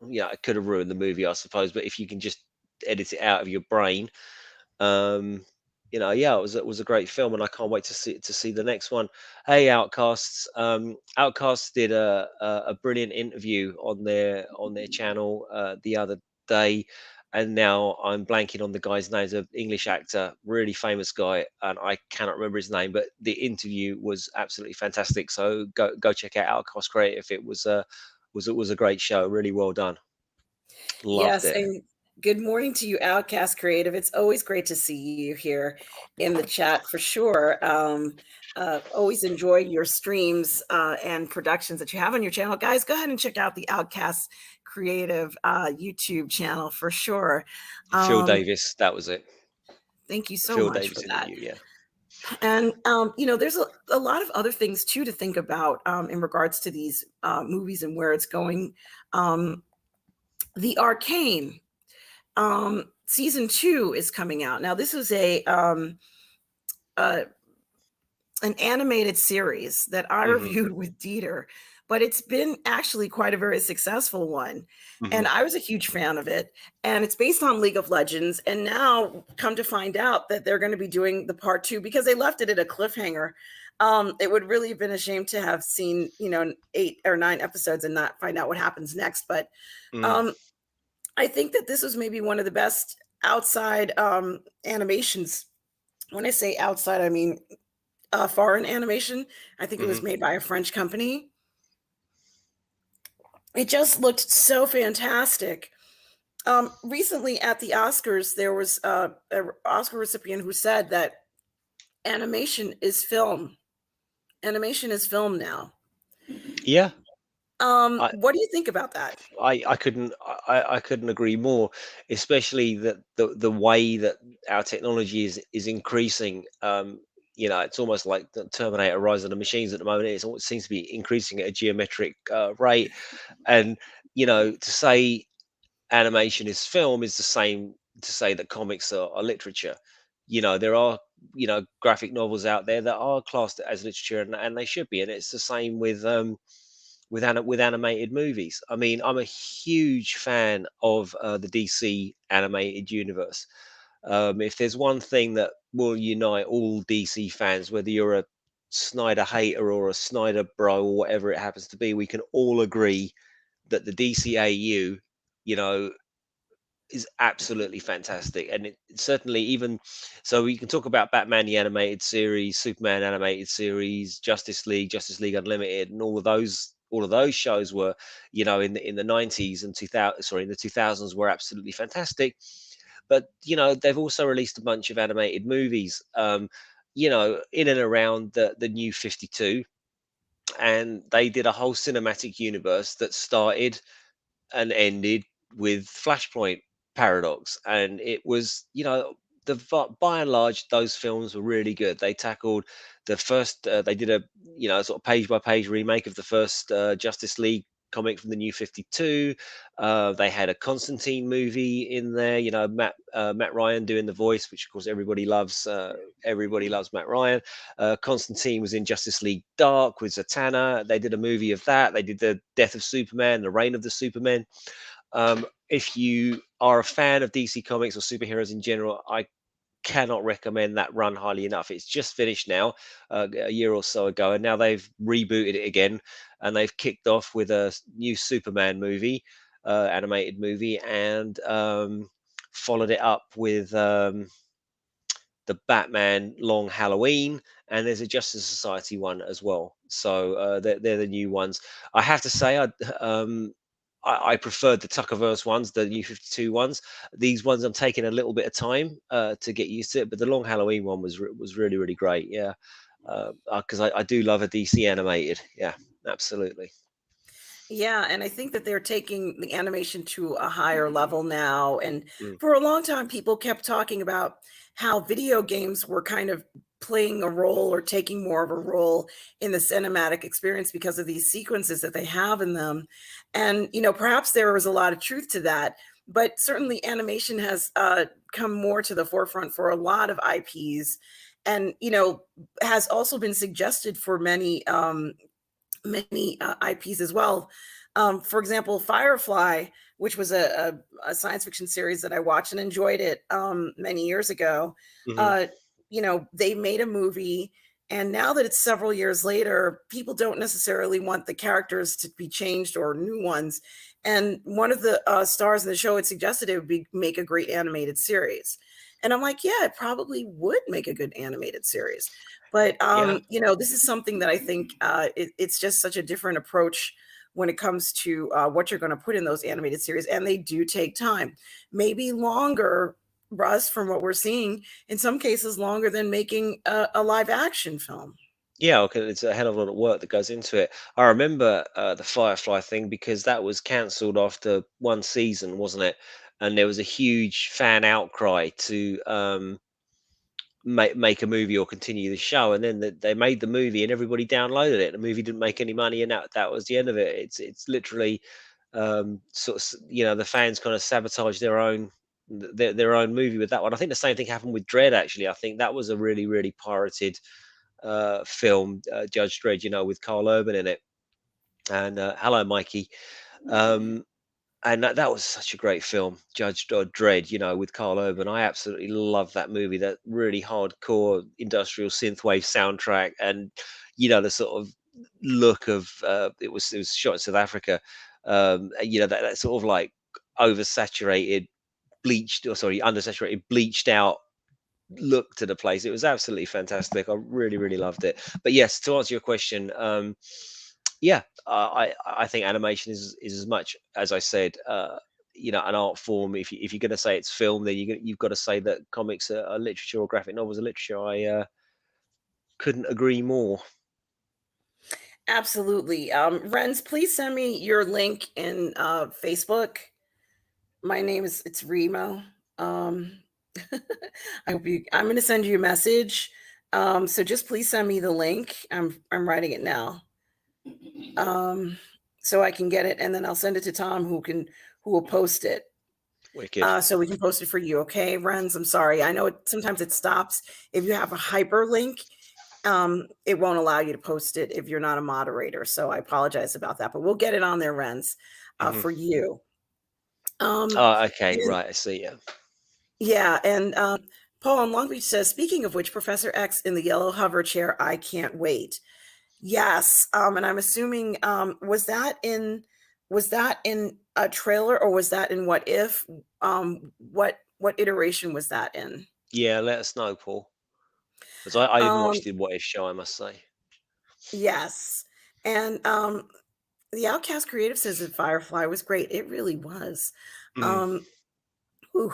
it could have ruined the movie, I suppose. But if you can just edit it out of your brain, um, yeah, it was a great film, and I can't wait to see the next one. Hey, Outcasts! Outcasts did a brilliant interview on their channel the other day, and now I'm blanking on the guy's name. He's an English actor, really famous guy, and I cannot remember his name. But the interview was absolutely fantastic. So go check out Outcast Creative. It was a great show. Really well done. Loved Yes, it. and good morning to you, Outcast Creative. It's always great to see you here in the chat for sure. Always enjoy your streams and productions that you have on your channel. Guys, go ahead and check out the Outcast Creative YouTube channel for sure. Phil Um, Davis, that was it. Thank you so Phil much for Davis that. interview. Yeah. And there's a lot of other things too to think about in regards to these movies and where it's going. Um, the Arcane season 2 is coming out now. This is uh, an animated series that I Hmm. reviewed with Dieter, but it's been actually quite a very successful one. And Hmm. I was a huge fan of it. And it's based on League of Legends. And now come to find out that they're going to be doing the part 2 because they left it at a cliffhanger. It would really have been a shame to have seen, 8 or 9 episodes and not find out what happens next. But Mm. um, I think that this was maybe one of the best outside animations. When I say outside, I mean foreign animation. I think it Hmm. was made by a French company. It just looked so fantastic. Recently at the Oscars, there was an Oscar recipient who said that animation is film. Animation is film now. Yeah, I, What do you think about that? I couldn't agree more, especially that the way that our technology is increasing. It's almost like the Terminator Rise of the Machines at the moment. It seems to be increasing at a geometric rate, and to say animation is film is the same to say that comics are literature. There are graphic novels out there that are classed as literature, and they should be, and it's the same with animated movies. I mean, I'm a huge fan of the DC animated universe. If there's one thing that will unite all DC fans, whether you're a Snyder hater or a Snyder bro or whatever it happens to be, we can all agree that the DCAU, you know, is absolutely fantastic. And it certainly, even so, we can talk about Batman the animated series, Superman animated series, Justice League Unlimited, and all of those shows were, in the 90s and 2000, sorry, in the 2000s, were absolutely fantastic. But they've also released a bunch of animated movies, in and around the new 52, and they did a whole cinematic universe that started and ended with Flashpoint Paradox, and it was, by and large, those films were really good. They tackled the first, they did a, sort of page by page remake of the first Justice League comic from the New 52. They had a Constantine movie in there. Matt Ryan doing the voice, which of course everybody loves. Everybody loves Matt Ryan. Constantine was in Justice League Dark with Zatanna. They did a movie of that. They did the Death of Superman, the Reign of the Supermen. If you are a fan of DC Comics or superheroes in general, I cannot recommend that run highly enough. It's just finished now, a year or so ago, and now they've rebooted it again, and they've kicked off with a new Superman movie, animated movie, and followed it up with the Batman Long Halloween, and there's a Justice Society one as well. So they're the new ones. I have to say, I preferred the Tuckerverse ones, the New 52 ones. These ones I'm taking a little bit of time to get used to it, but the Long Halloween one was really really great. Yeah, because I do love a DC animated. Yeah, absolutely. Yeah, and I think that they're taking the animation to a higher level now. And Mm, for a long time, people kept talking about how video games were kind of playing a role or taking more of a role in the cinematic experience because of these sequences that they have in them. And, perhaps there was a lot of truth to that. But certainly, animation has come more to the forefront for a lot of IPs and, has also been suggested for many IPs as well. For example, Firefly, which was a science fiction series that I watched and enjoyed it many years ago. mhm. Uh, they made a movie, and now that it's several years later, people don't necessarily want the characters to be changed or new ones. And one of the stars in the show had suggested it would make a great animated series. And I'm like, yeah, it probably would make a good animated series. But Yeah. this is something that I think it's just such a different approach when it comes to what you're going to put in those animated series, and they do take time, maybe longer, Russ, from what we're seeing, in some cases longer than making a live action film. Yeah, okay, it's a hell of a lot of work that goes into it. I remember the Firefly thing because that was cancelled after one season, wasn't it? And there was a huge fan outcry make a movie or continue the show, and then they made the movie and everybody downloaded it. The movie didn't make any money, and that was the end of it. It's literally sort of the fans kind of sabotage their own movie with that one. I think the same thing happened with Dread. Actually, I think that was a really pirated film, Judge Dredd, with Carl Urban in it. And hello, Mikey. Um, and that was such a great film, Judge Dredd, with Carl Urban. I absolutely love that movie. That really hardcore industrial synthwave soundtrack, and the sort of look of it was shot in South Africa. That sort of like oversaturated, bleached, or sorry, undersaturated, bleached out look to the place. It was absolutely fantastic. I really loved it. But yes, to answer your question, yeah, I think animation is as much as I said, an art form. If you're going to say it's film, then you've got to say that comics are literature or graphic novels are literature. I couldn't agree more. Absolutely. Renz, please send me your link in Facebook. My name is it's Remo. Um, I'm going to send you a message. So just please send me the link. I'm writing it now. Um, so I can get it, and then I'll send it to Tom, who will post it. Wicked. So we can post it for you, okay, Renz? I'm sorry. I know sometimes it stops if you have a hyperlink. It won't allow you to post it if you're not a moderator. So I apologize about that, but we'll get it on there, Renz, Hmm. for you. Um, Oh, okay, and right. I see. Yeah. yeah, and Paul in Long Beach says, speaking of which, Professor X in the yellow hover chair, I can't wait. Yes, and I'm assuming was that in a trailer or was that in What If? What iteration was that in? Yeah, let us know, Paul. Because I didn't watch Um, the What If show, I must say. yes, and the Outcast Creative says that Firefly was great. It really was. Mm. Um, ooh,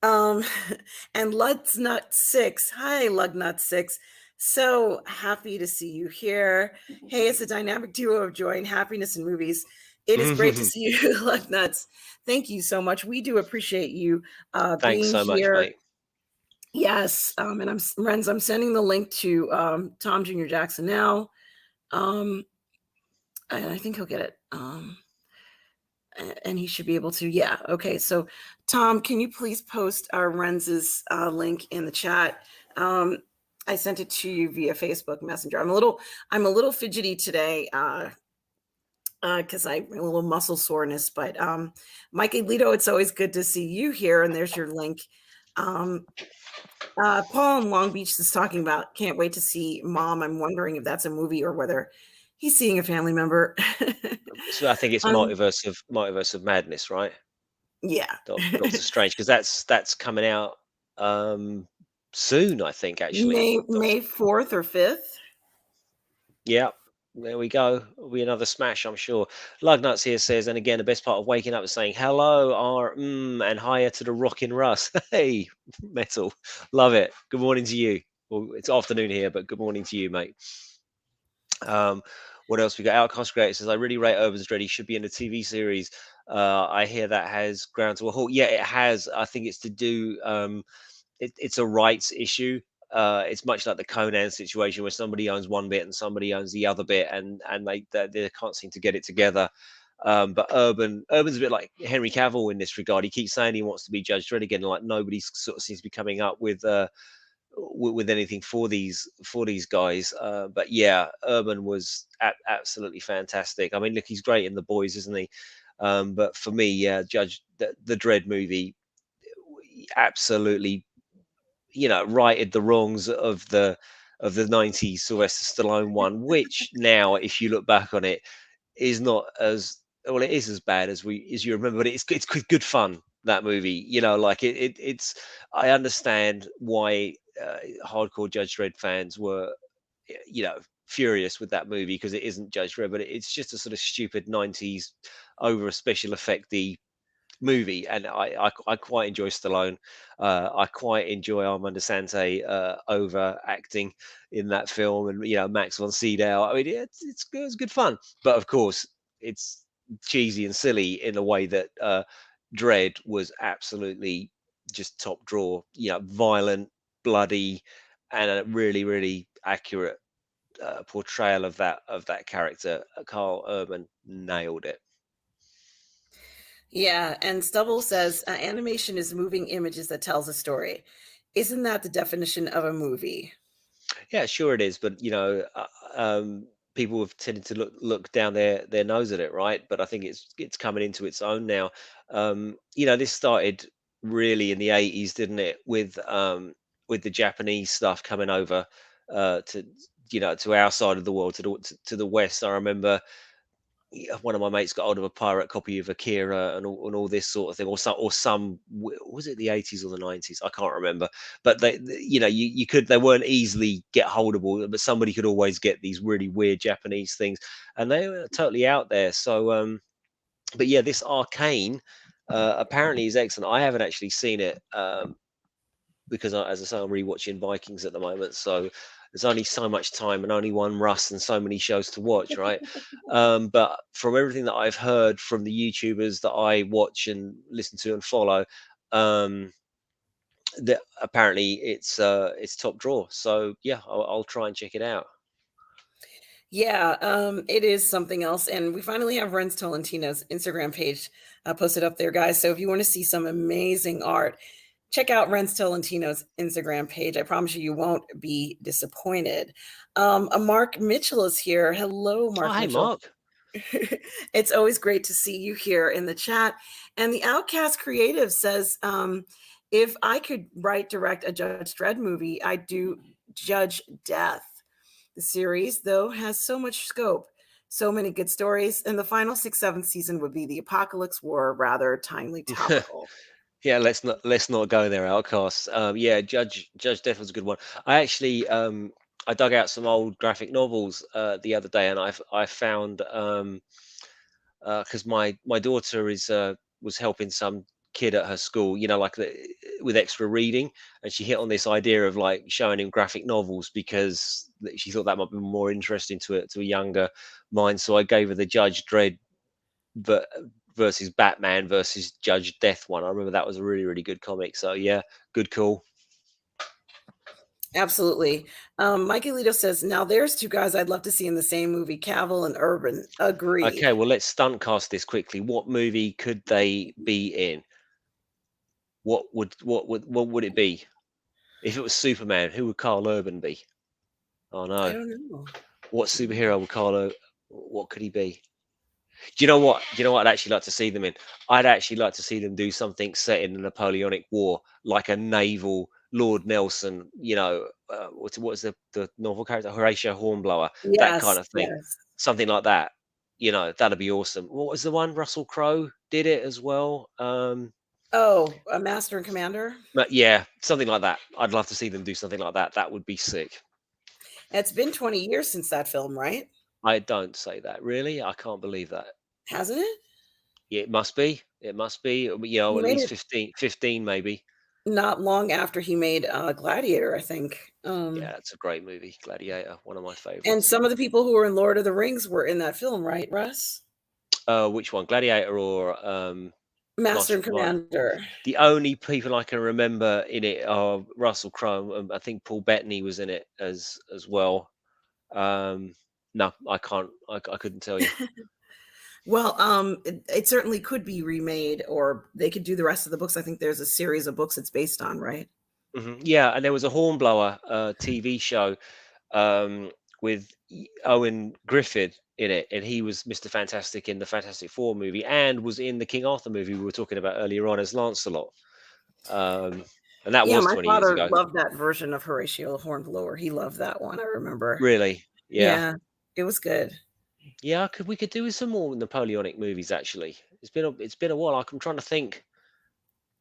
Um, and Lugnut6. Hi, Lugnut6. So happy to see you here. Hey, it's a dynamic duo of joy and happiness in movies. It is great to see you, Lugnuts. Thank you so much. We do appreciate you Thanks being so much, here. mate. Yes, and Renz, I'm sending the link to Tom Jr. Jackson now. Um, and I think he'll get it. And he should be able to. Yeah. Okay. So, Tom, can you please post our Renz's link in the chat? I sent it to you via Facebook Messenger. I'm a little fidgety today because I have a little muscle soreness. But Mike Alito, it's always good to see you here. And there's your link. Um, Paul in Long Beach is talking about. Can't wait to see Mom. I'm wondering if that's a movie or whether he's seeing a family member. So I think it's um, multiverse of madness, right? yeah. Doctor Strange, because that's coming out soon, I think, actually. Doctor, May 4th or 5th. yeah, there we go. It'll be another smash, I'm sure. Lugnuts here says, and again, the best part of waking up is saying hello, and higher to the rockin' Russ. Hey, metal, love it. Good morning to you. Well, it's afternoon here, but good morning to you, mate. Um, what else we got? Outcast Creator says, I really rate Urban's Dread. He should be in a TV series. I hear that has ground to a halt. Yeah, it has. I think it's to do. It's a rights issue. It's much like the Conan situation where somebody owns one bit and somebody owns the other bit, and they can't seem to get it together. But Urban's a bit like Henry Cavill in this regard. He keeps saying he wants to be Judge Dredd again, and like nobody sort of seems to be coming up with anything for these guys. But yeah, Urban was absolutely fantastic. I mean, look, he's great in The Boys, isn't he? But for me, yeah, Judge the Dread movie absolutely righted the wrongs of the 90s Sylvester Stallone one, which now, if you look back on it, is not as well. It is as bad as you remember, but it's good fun. That movie, like it's. I understand why hardcore Judge Dredd fans were, furious with that movie because it isn't Judge Dredd, but it's just a sort of stupid 90s over a special effecty movie, and I quite enjoy Stallone. I quite enjoy Armando Sante overacting in that film, and Max von Sydow. I mean, it's good, it's good fun, but of course it's cheesy and silly in a way that Dread was absolutely just top drawer. Violent. bloody, and a really, really accurate portrayal of that character. Carl Urban nailed it. Yeah, and Stubble says animation is moving images that tells a story. Isn't that the definition of a movie? Yeah, sure it is, but people have tended to look down their nose at it, right? But I think it's coming into its own now. This started really in the '80s, didn't it? With the Japanese stuff coming over to to our side of the world, to the West. I remember one of my mates got hold of a pirate copy of Akira and all this sort of thing, was it the 80s or the 90s? I can't remember. But you could they weren't easily get holdable, but somebody could always get these really weird Japanese things, and they were totally out there. So, but yeah, this Arcane apparently is excellent. I haven't actually seen it. Because as I say, I'm rewatching Vikings at the moment, so there's only so much time and only one Russ and so many shows to watch, right? But from everything that I've heard from the YouTubers that I watch and listen to and follow, um, that apparently it's top draw. So yeah, I'll try and check it out. Yeah, it is something else, and we finally have Renz Tolentino's Instagram page posted up there, guys. So if you want to see some amazing art, check out Renz Tolentino's Instagram page. I promise you, you won't be disappointed. Mark Mitchell is here. Hello, Oh, Mark hey, Mitchell. Mark. It's always great to see you here in the chat. And the Outcast Creative says, if I could write, direct a Judge Dredd movie, I'd do Judge Death. The series, though, has so much scope, so many good stories, and the final sixth, seventh season would be the Apocalypse War, rather timely topical. Yeah, let's not go there, Outcasts. Yeah, Judge Death was a good one. I dug out some old graphic novels the other day, and I found because my daughter is was helping some kid at her school, with extra reading, and she hit on this idea of like showing him graphic novels because she thought that might be more interesting to a younger mind. So I gave her the Judge Dredd ver- versus Batman versus Judge Death one. I remember that was a really, really good comic. So yeah, good call. Absolutely. Mike Alito says, now there's two guys I'd love to see in the same movie, Cavill and Urban. Okay, Agreed. well let's stunt cast this quickly. What movie could they be in? What would it be? If it was Superman, who would Carl Urban be? Oh I no. don't know. What superhero would what could he be? Do you know what? Do you know what I'd actually like to see them in? I'd actually like to see them do something set in the Napoleonic War, like a naval Lord Nelson, what's the novel character? Horatio Hornblower, that kind Yes, of thing. yes. Something like that. That'd be awesome. What was the one? Russell Crowe did it as well. Oh, a Master and Commander? But yeah, something like that. I'd love to see them do something like that. That would be sick. It's been 20 years since that film, right? I don't say that. Really? I can't believe that. Hasn't it? Yeah, it must be. It must be. He At made least it 15 maybe. not long after he made Gladiator, I think. Yeah, it's a great movie, Gladiator, one of my And favorites. some of the people who were in Lord of the Rings were in that film, right, Russ? Which one, Gladiator or Master Master and of Command? Commander. The only people I can remember in it are Russell Crowe. I think Paul Bettany was in it as well. Um, no, I can't. I couldn't tell you. Well, it certainly could be remade, or they could do the rest of the books. I think there's a series of books it's based on, right? Yeah, and there was a Hornblower TV show um, with Owen Griffith in it, and he was Mr. Fantastic in the Fantastic Four movie, and was in the King Arthur movie we were talking about earlier on as Lancelot. Um, and that Yeah, was my 20 years father ago. loved that version of Horatio Hornblower. He loved that one, I remember. Really? Yeah. Yeah, it was good. Yeah, we could do with some more Napoleonic movies actually. It's been a while. I'm trying to think.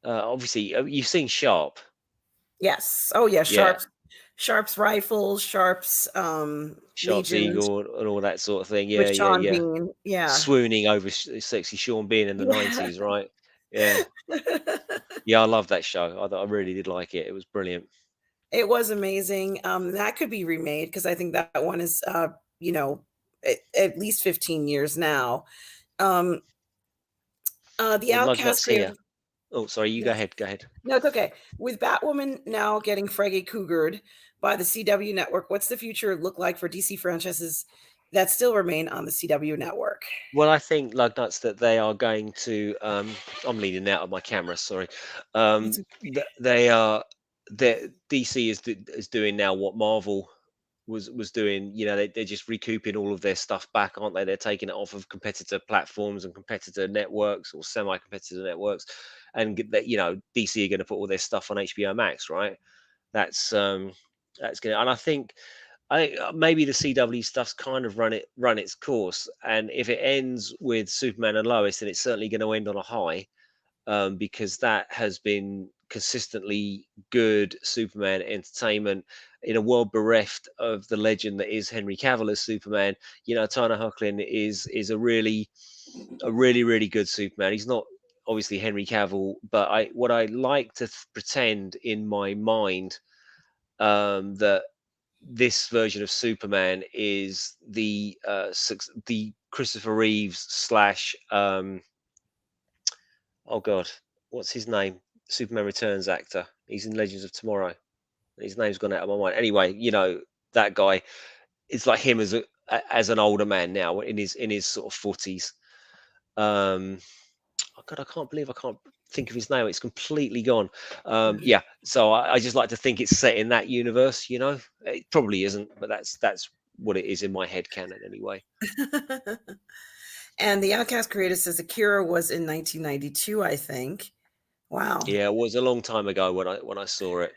Obviously, you've seen Sharp. Yes. Oh, yeah, Yeah, Sharp's Rifles, Sharp's Sharp's Legions Eagle and all that sort of thing. with Yeah, yeah, Sean yeah. Bean. Yeah. Swooning over sexy Sean Bean in the Yeah. 90s, right? Yeah. Yeah, I love that show. I really did like it. It was brilliant. It was amazing. That could be remade because I think that one is, you know, at least 15 years now. Um, the Would love to Outcast see her. Creative. Oh, sorry, you go Yes. ahead. Go ahead. No, it's okay. With Batwoman now getting Freddy Cougared by the CW network, what's the future look like for DC franchises that still remain on the CW network? Well, I think like nuts that they are going to. I'm leaning out of my camera. Sorry. It's They are. The DC is doing now what Marvel was doing. You know, they're just recouping all of their stuff back, aren't they? They're taking it off of competitor platforms and competitor networks or semi-competitor networks, and that DC are going to put all their stuff on HBO Max, right? That's that's gonna. And I think maybe the CW stuff's kind of run its course, and if it ends with Superman and Lois, then it's certainly going to end on a high, because that has been consistently good Superman entertainment in a world bereft of the legend that is Henry Cavill as Superman. Tyler Hoechlin is a really good Superman. He's not obviously Henry Cavill, but I like to pretend in my mind, that this version of Superman is the Christopher Reeves slash oh god, what's his name? Superman Returns actor. He's in Legends of Tomorrow. His name's gone out of my mind. Anyway, that guy is like him as an older man now in his sort of 40s. Oh god, I can't believe I can't think of his name. It's completely gone. Yeah, so I just like to think it's set in that universe. It probably isn't, but that's what it is in my head canon anyway. And the Outcast creator says Akira was in 1992, I think. Wow. Yeah, it was a long time ago when I saw it.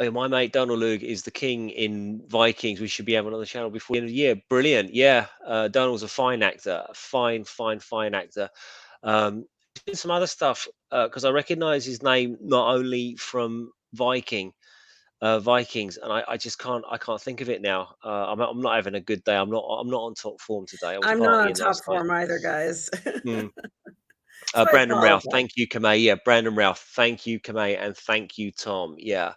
Oh, my mate Donald Lug is the king in Vikings. We should be having on the channel before the end of the year. Brilliant. Yeah, Donald's a fine actor, a fine, fine, fine actor. Did some other stuff, because I recognise his name not only from Vikings, and I just can't think of it now. I'm not having a good day. I'm not on top form today. I was I'm not on partying top last night. form either, guys. Mm. So I Brandon Routh, apologize. thank you, Kamei. Yeah, Brandon Routh, thank you, Kamei, and thank you, Tom. Yeah.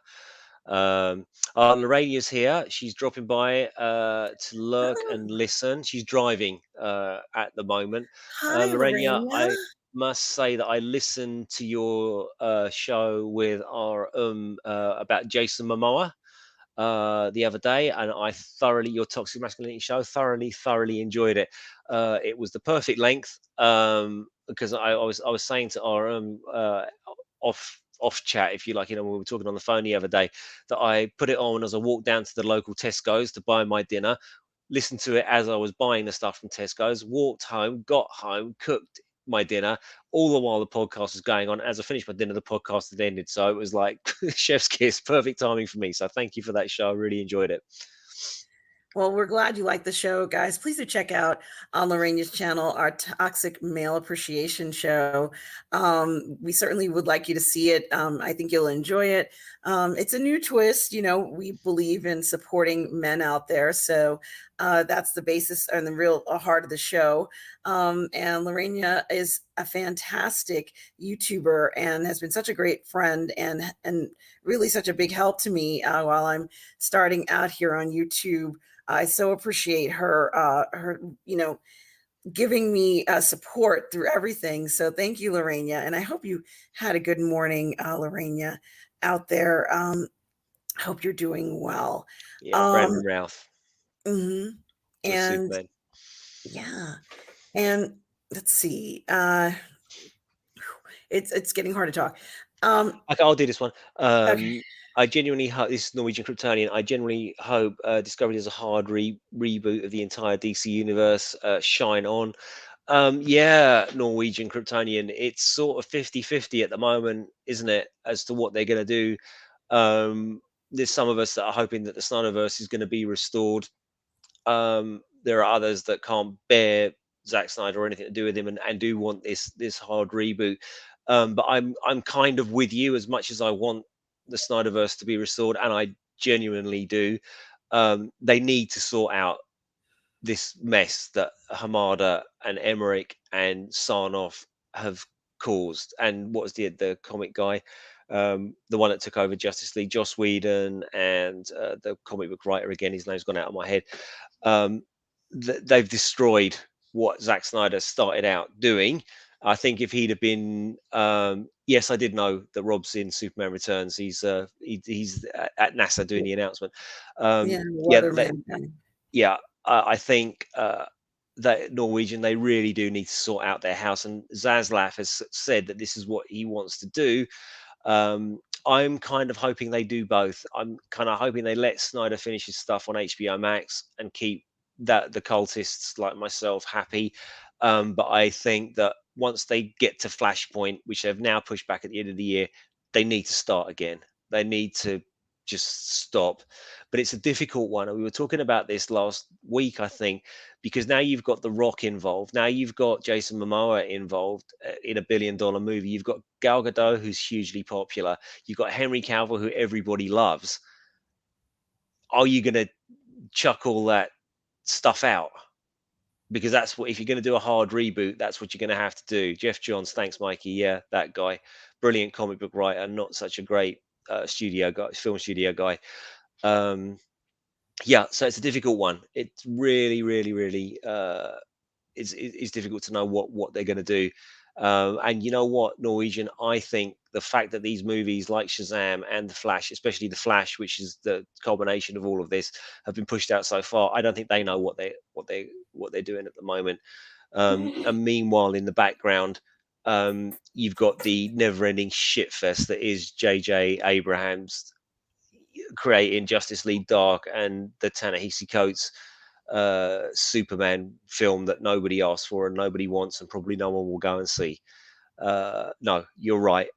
Um, Lorraine's here. She's dropping by to lurk and listen. She's driving at the moment. Hi, Lorraine, Lorena. I must say that I listened to your show with our about Jason Momoa the other day, and I thoroughly your toxic masculinity show thoroughly enjoyed it. It was the perfect length, because I was saying to our off chat, if you like, when we were talking on the phone the other day, that I put it on as I walked down to the local Tesco's to buy my dinner, listened to it as I was buying the stuff from Tesco's, walked home, got home, cooked my dinner, all the while the podcast was going on. As I finished my dinner, the podcast had ended. So it was like chef's kiss, perfect timing for me. So thank you for that show. I really enjoyed it. Well, we're glad you like the show, guys. Please do check out on Lorena's channel our Toxic Male Appreciation Show. We certainly would like you to see it. I think you'll enjoy it. It's a new twist. We believe in supporting men out there. So that's the basis and the real heart of the show. And Lorena is a fantastic YouTuber and has been such a great friend and really such a big help to me while I'm starting out here on YouTube. I so appreciate her giving me support through everything. So thank you, Lorena. And I hope you had a good morning, Lorena, out there. I hope you're doing well. Yeah, Um, Brandon Routh mhm. was And Superman. yeah, and let's see. It's getting hard to talk. Okay, I'll do this one. Okay. I genuinely hope this is Norwegian Kryptonian. I genuinely hope Discovery does a hard reboot of the entire DC universe. Shine on. Yeah, Norwegian Kryptonian. It's sort of 50-50 at the moment, isn't it, as to what they're going to do? There's some of us that are hoping that the Snyderverse is going to be restored. There are others that can't bear Zack Snyder or anything to do with him, and do want this hard reboot. But I'm kind of with you as much as I want the Snyderverse to be restored, and I genuinely do. They need to sort out this mess that Hamada and Emmerich and Sarnoff have caused. And what was the comic guy, the one that took over Justice League, Joss Whedon, and the comic book writer again, his name's gone out of my head. They've destroyed what Zack Snyder started out doing. I think if he'd have been, yes, I did know that Rob's in Superman Returns. He's at NASA doing the announcement. Yeah, Yeah, that, Weatherman guy. yeah, I think that Norwegian, they really do need to sort out their house, and Zaslav has said that this is what he wants to do. I'm kind of hoping they do both. I'm kind of hoping they let Snyder finish his stuff on HBO Max and keep the cultists like myself happy. But I think that once they get to Flashpoint, which they've now pushed back at the end of the year, they need to start again. They need to just stop. But it's a difficult one. And we were talking about this last week, I think, because now you've got The Rock involved. Now you've got Jason Momoa involved in $1 billion movie. You've got Gal Gadot, who's hugely popular. You've got Henry Cavill, who everybody loves. Are you going to chuck all that stuff out? Because that's what, if you're going to do a hard reboot, that's what you're going to have to do. Jeff Johns, thanks, Mikey. Yeah, that guy, brilliant comic book writer, not such a great studio guy, film studio guy. Um, yeah, so it's a difficult one. It's really, really, really it's difficult to know what they're going to do. And you know what, Norwegian, I think the fact that these movies like Shazam and The Flash, especially The Flash, which is the culmination of all of this, have been pushed out so far. I don't think they know what they're doing at the moment. And meanwhile, in the background, you've got the never-ending shitfest that is J.J. Abrams creating Justice League Dark and the Ta-Nehisi Coates Superman film that nobody asked for and nobody wants and probably no one will go and see. No, you're right.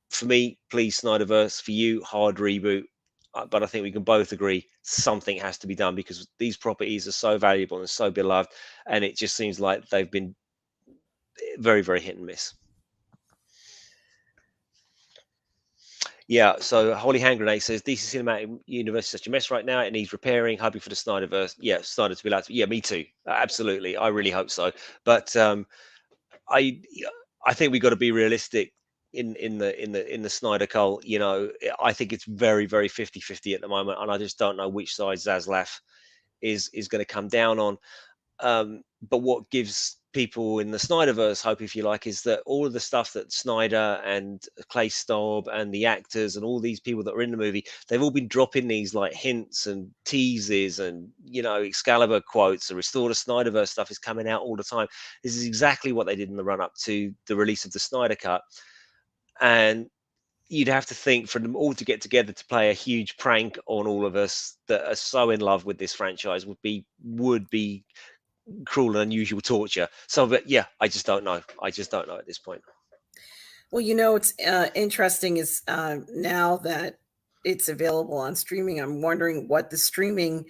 For me, please Snyderverse. For you, hard reboot. But I think we can both agree something has to be done because these properties are so valuable and so beloved, and it just seems like they've been very, very hit and miss. Yeah, so Holy Hand Grenade says DC Cinematic Universe is such a mess right now. It needs repairing. Hoping for the Snyderverse. Yeah, Snyder to be allowed to. Yeah, me too. Absolutely. I really hope so. But I I think we got to be realistic in the Snyder cult. You know, I think it's very, very 50-50 at the moment, and I just don't know which side Zaslav is going to come down on. But what gives people in the Snyderverse hope, if you like, is that all of the stuff that Snyder and Clay Staub and the actors and all these people that are in the movie, they've all been dropping these like hints and teases and Excalibur quotes. The Restore the Snyderverse stuff is coming out all the time. This is exactly what they did in the run up to the release of the Snyder Cut, and you'd have to think for them all to get together to play a huge prank on all of us that are so in love with this franchise would be cruel and unusual torture. So, but yeah, I just don't know. I just don't know at this point. Well, what's interesting is now that it's available on streaming, I'm wondering what the streaming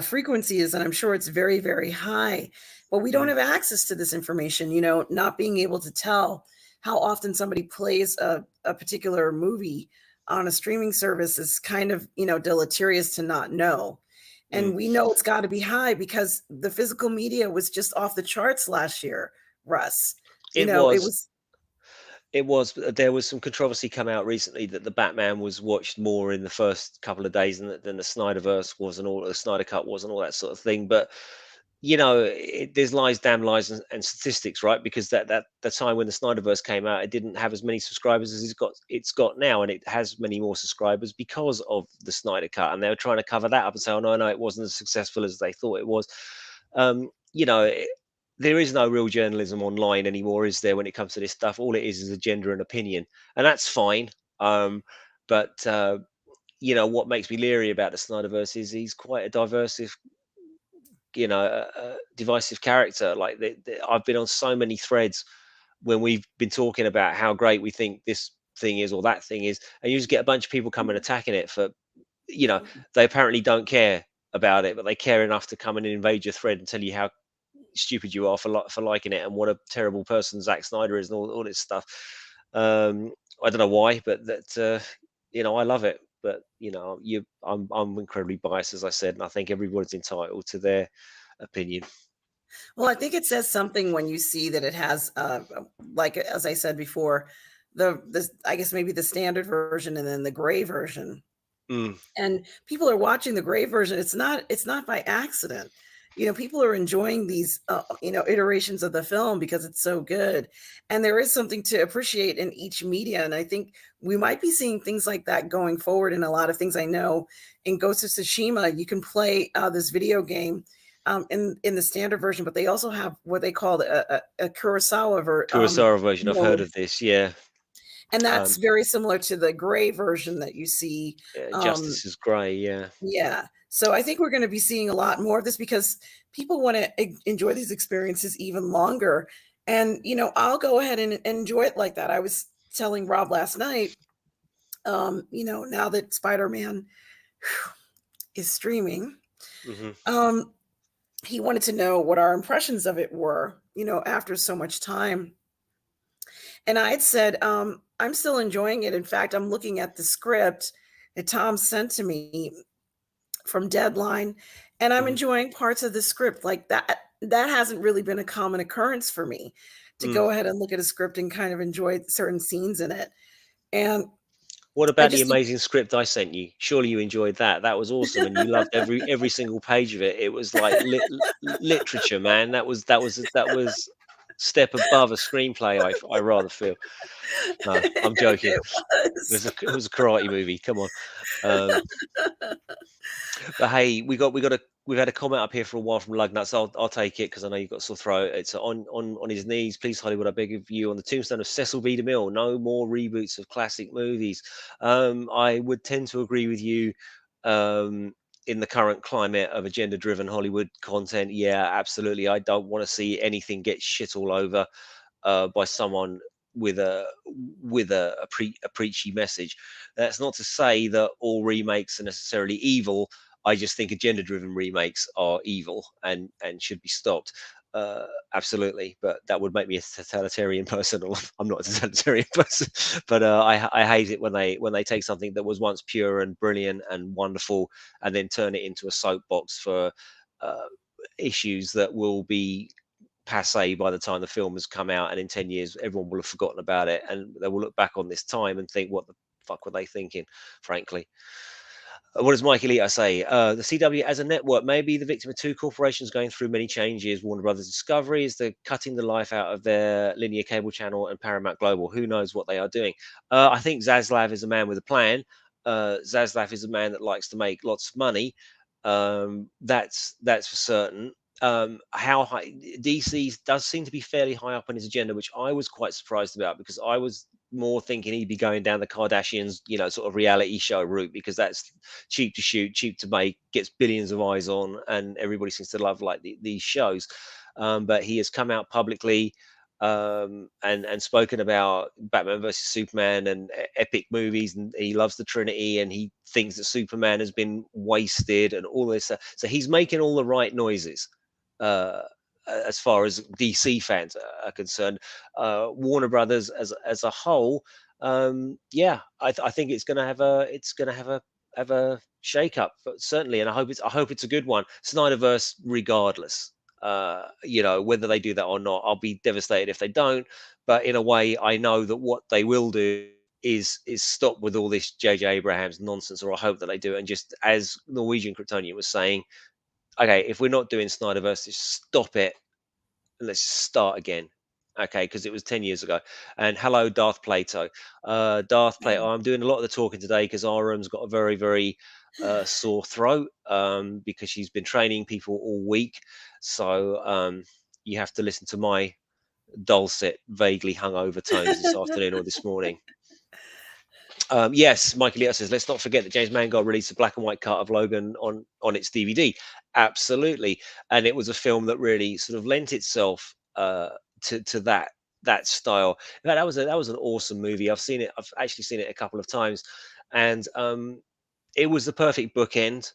frequency is, and I'm sure it's very, very high. But we don't Mm. have access to this information. Not being able to tell how often somebody plays a particular movie on a streaming service is kind of deleterious to not know. Mm. And we know it's got to be high because the physical media was just off the charts last year, Russ. It It was. was. It was. There was some controversy come out recently that the Batman was watched more in the first couple of days than the Snyderverse was, and all the Snyder Cut was, and all that sort of thing. But there's lies, damn lies, and statistics, right? Because that the time when the Snyderverse came out, it didn't have as many subscribers as it's got now, and it has many more subscribers because of the Snyder Cut. And they were trying to cover that up and say, oh no, it wasn't as successful as they thought it was. Um, you know, it, there is no real journalism online anymore, is there? When it comes to this stuff, all it is agenda and opinion, and that's fine. But what makes me leery about the Snyderverse is he's quite a divisive character. Like I've been on so many threads when we've been talking about how great we think this thing is or that thing is, and you just get a bunch of people coming attacking it for, they apparently don't care about it, but they care enough to come and invade your thread and tell you how stupid you are for liking it and what a terrible person Zack Snyder is and all this stuff. I don't know why, but I love it. But I'm incredibly biased, as I said, and I think everybody's entitled to their opinion. Well, I think it says something when you see that it has, like as I said before, I guess maybe the standard version and then the gray version. Mm, And people are watching the gray version. It's not by accident. people are enjoying these, iterations of the film because it's so good. And there is something to appreciate in each media. And I think we might be seeing things like that going forward in a lot of things. I know in Ghost of Tsushima, you can play this video game in the standard version, but they also have what they call a Kurosawa Kurosawa version. I've heard mode, of this. Yeah. and Um, that's very similar to the gray version that you see. Um, Justice is Grey. Yeah. yeah. So I think we're going to be seeing a lot more of this because people want to enjoy these experiences even longer. And, I'll go ahead and enjoy it like that. I was telling Rob last night, now that Spider-Man is streaming, Hmm. um, he wanted to know what our impressions of it were, after so much time. And I had said, I'm still enjoying it. In fact, I'm looking at the script that Tom sent to me from Deadline, and I'm Hmm. enjoying parts of the script like that. That hasn't really been a common occurrence for me to Mm. go ahead and look at a script and kind of enjoy certain scenes in it. And What I about the just think amazing script I sent you? Surely you enjoyed that. That was awesome, and you loved every single page of it. It was like literature, man. That was step above a screenplay. I rather feel. No, I'm joking. it was. It was a karate movie. Come on. Um, But hey, we've had a comment up here for a while from Lugnuts. I'll take it because I know you've got a sore throat. It's on his knees. Please, Hollywood, I beg of you, on the tombstone of Cecil B. DeMille, no more reboots of classic movies. I would tend to agree with you. Um, in the current climate of agenda-driven Hollywood content, yeah, absolutely. I don't want to see anything get shit all over by someone with a preachy message. That's not to say that all remakes are necessarily evil. I just think agenda-driven remakes are evil and should be stopped. Absolutely, but that would make me a totalitarian person. I'm not a totalitarian person, but I hate it when they take something that was once pure and brilliant and wonderful and then turn it into a soapbox for uh, issues that will be passe by the time the film has come out, and in 10 years everyone will have forgotten about it, and they will look back on this time and think, what the fuck were they thinking, frankly. What does Mike Elita say? The CW as a network may be the victim of two corporations going through many changes. Warner Brothers Discovery is the cutting the life out of their linear cable channel, and Paramount Global, who knows what they are doing. I think Zaslav is a man with a plan. Zaslav is a man that likes to make lots of money. That's for certain. How high DC does seem to be fairly high up on his agenda, which I was quite surprised about because I was more thinking he'd be going down the Kardashians, sort of reality show route, because that's cheap to shoot, cheap to make, gets billions of eyes on, and everybody seems to love like these shows. But he has come out publicly and spoken about Batman versus Superman and epic movies, and he loves the Trinity, and he thinks that Superman has been wasted and all this. So he's making all the right noises. Uh, as far as DC fans are concerned, Warner Brothers as a whole, yeah, I think it's gonna have a shake up, but certainly, and I hope it's a good one. Snyderverse, regardless, whether they do that or not, I'll be devastated if they don't. But in a way, I know that what they will do is stop with all this JJ Abrahams nonsense, or I hope that they do, and just as Norwegian Kryptonian was saying, okay, if we're not doing Snyderverse, just stop it and let's just start again. Okay, because it was 10 years ago. And hello, Darth Plato. Darth Plato, I'm doing a lot of the talking today because Aram's got a very, very sore throat because she's been training people all week. So you have to listen to my dulcet, vaguely hungover tones this afternoon or this morning. Yes, Michael Leo says, let's not forget that James Mangold released a black and white cut of Logan on its DVD. Absolutely, and it was a film that really sort of lent itself to that style. In fact, that was an awesome movie. I've seen it. I've actually seen it a couple of times, and it was the perfect bookend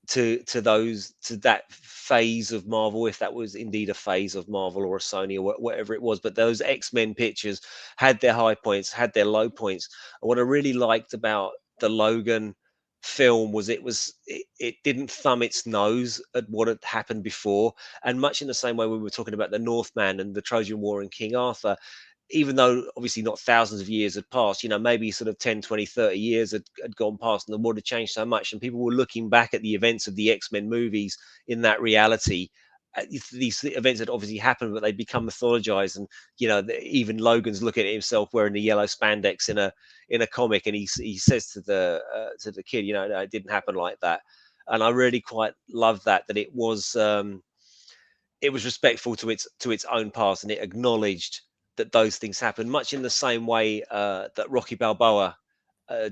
to that phase of Marvel, if that was indeed a phase of Marvel or a Sony or whatever it was. But those X-Men pictures had their high points, had their low points. And what I really liked about the Logan film was it didn't thumb its nose at what had happened before. And much in the same way we were talking about the Northman and the Trojan War and King Arthur, even though obviously not thousands of years had passed, maybe sort of 10, 20, 30 years had gone past and the world had changed so much. And people were looking back at the events of the X Men movies in that reality. These events had obviously happened, but they'd become mythologized. And, even Logan's looking at himself wearing the yellow spandex in a comic. And he says to the kid, no, it didn't happen like that. And I really quite love that it was respectful to its own past, and it acknowledged that those things happened, much in the same way that Rocky Balboa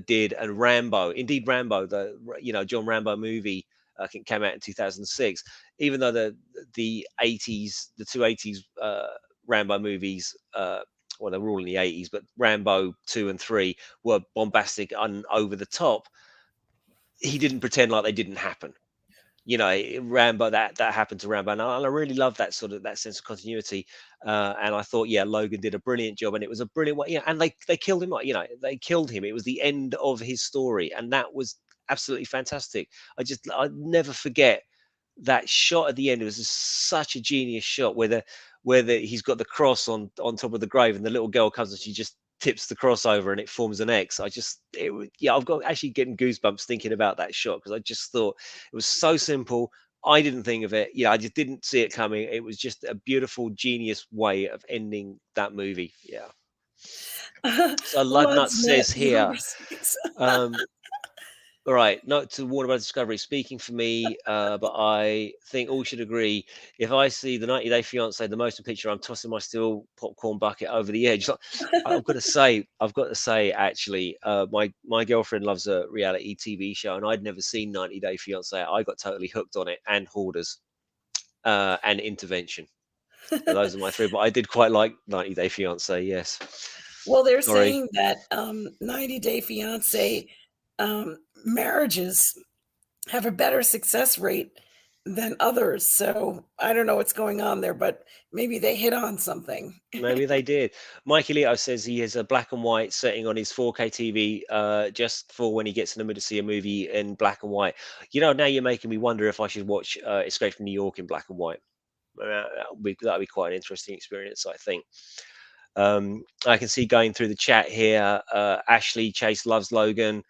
did, and Rambo. Indeed, Rambo, the John Rambo movie, I think came out in 2006. Even though the two 80s Rambo movies, well, they were all in the 80s, but Rambo 2 and 3 were bombastic and over the top. He didn't pretend like they didn't happen. Rambo, that happened to Rambo, and I really love that sort of that sense of continuity. And I thought, yeah, Logan did a brilliant job, and it was a brilliant way. Yeah, and they killed him. They killed him. It was the end of his story, and that was absolutely fantastic. I never forget that shot at the end. It was just such a genius shot where he's got the cross on top of the grave, and the little girl comes and she just tips the cross over and it forms an X. I've got actually getting goosebumps thinking about that shot, because I just thought it was so simple. I didn't think of it. I just didn't see it coming. It was just a beautiful, genius way of ending that movie. Yeah. So Lugnut Luds says number here, 6. um, all right, not to warn about Discovery. Speaking for me, but I think all should agree. If I see the 90 Day Fiance, the motion picture, I'm tossing my steel popcorn bucket over the edge. I've got to say, actually, my girlfriend loves a reality TV show, and I'd never seen 90 Day Fiance. I got totally hooked on it, and Hoarders, and Intervention. So those are my three. But I did quite like 90 Day Fiance. Yes. Well, they're Sorry. saying that 90 Day Fiance marriages have a better success rate than others. So I don't know what's going on there, but maybe they hit on something. Maybe they did. Mikey Leo says he has a black and white setting on his 4K TV, just for when he gets in the mood to see a movie in black and white. Now you're making me wonder if I should watch Escape from New York in black and white. That'd be quite an interesting experience, I think. I can see going through the chat here. Ashley Chase loves Logan.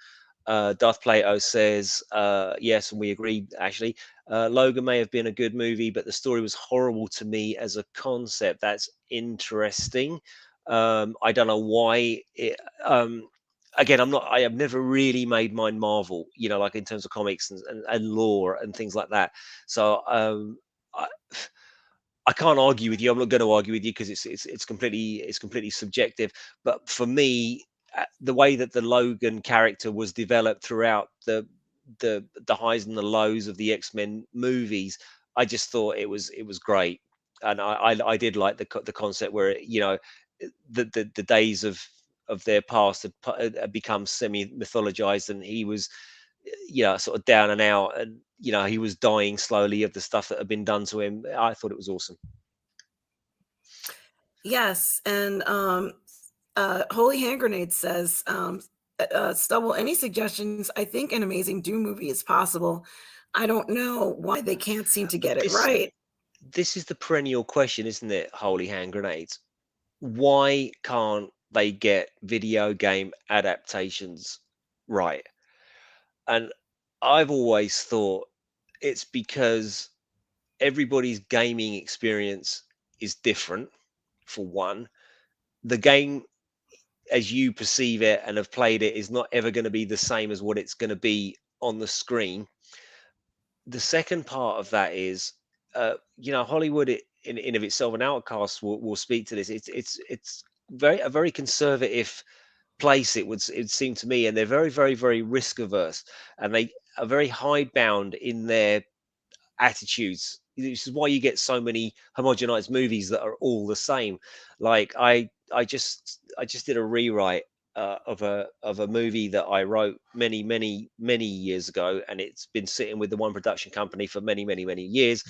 Darth Plato says, yes, and we agree, Ashley. Logan may have been a good movie, but the story was horrible to me as a concept. That's interesting. I don't know why again, I have never really made mine Marvel, like in terms of comics and lore and things like that. So I, I can't argue with you. I'm not going to argue with you, because it's completely subjective. But for me, the way that the Logan character was developed throughout the highs and the lows of the X-Men movies, I just thought it was great. And I did like the concept where the days of their past had become semi mythologized, and he was sort of down and out, and he was dying slowly of the stuff that had been done to him. I thought it was awesome. Yes, and Holy Hand Grenade says, Stubble, any suggestions? I think an amazing Doom movie is possible. I don't know why they can't seem to But get it right. this is the perennial question, isn't it? Holy hand grenades. Why can't they get video game adaptations right? And I've always thought it's because everybody's gaming experience is different. For one, the game as you perceive it and have played it is not ever going to be the same as what it's going to be on the screen. The second part of that is, Hollywood in of itself, and Outcast will speak to this. It's a very conservative place. It seem to me, and they're very very very risk averse, and they are very hidebound in their attitudes. This is why you get so many homogenized movies that are all the same. Like I just did a rewrite of a movie that I wrote many many years ago, and it's been sitting with the one production company for many many many years.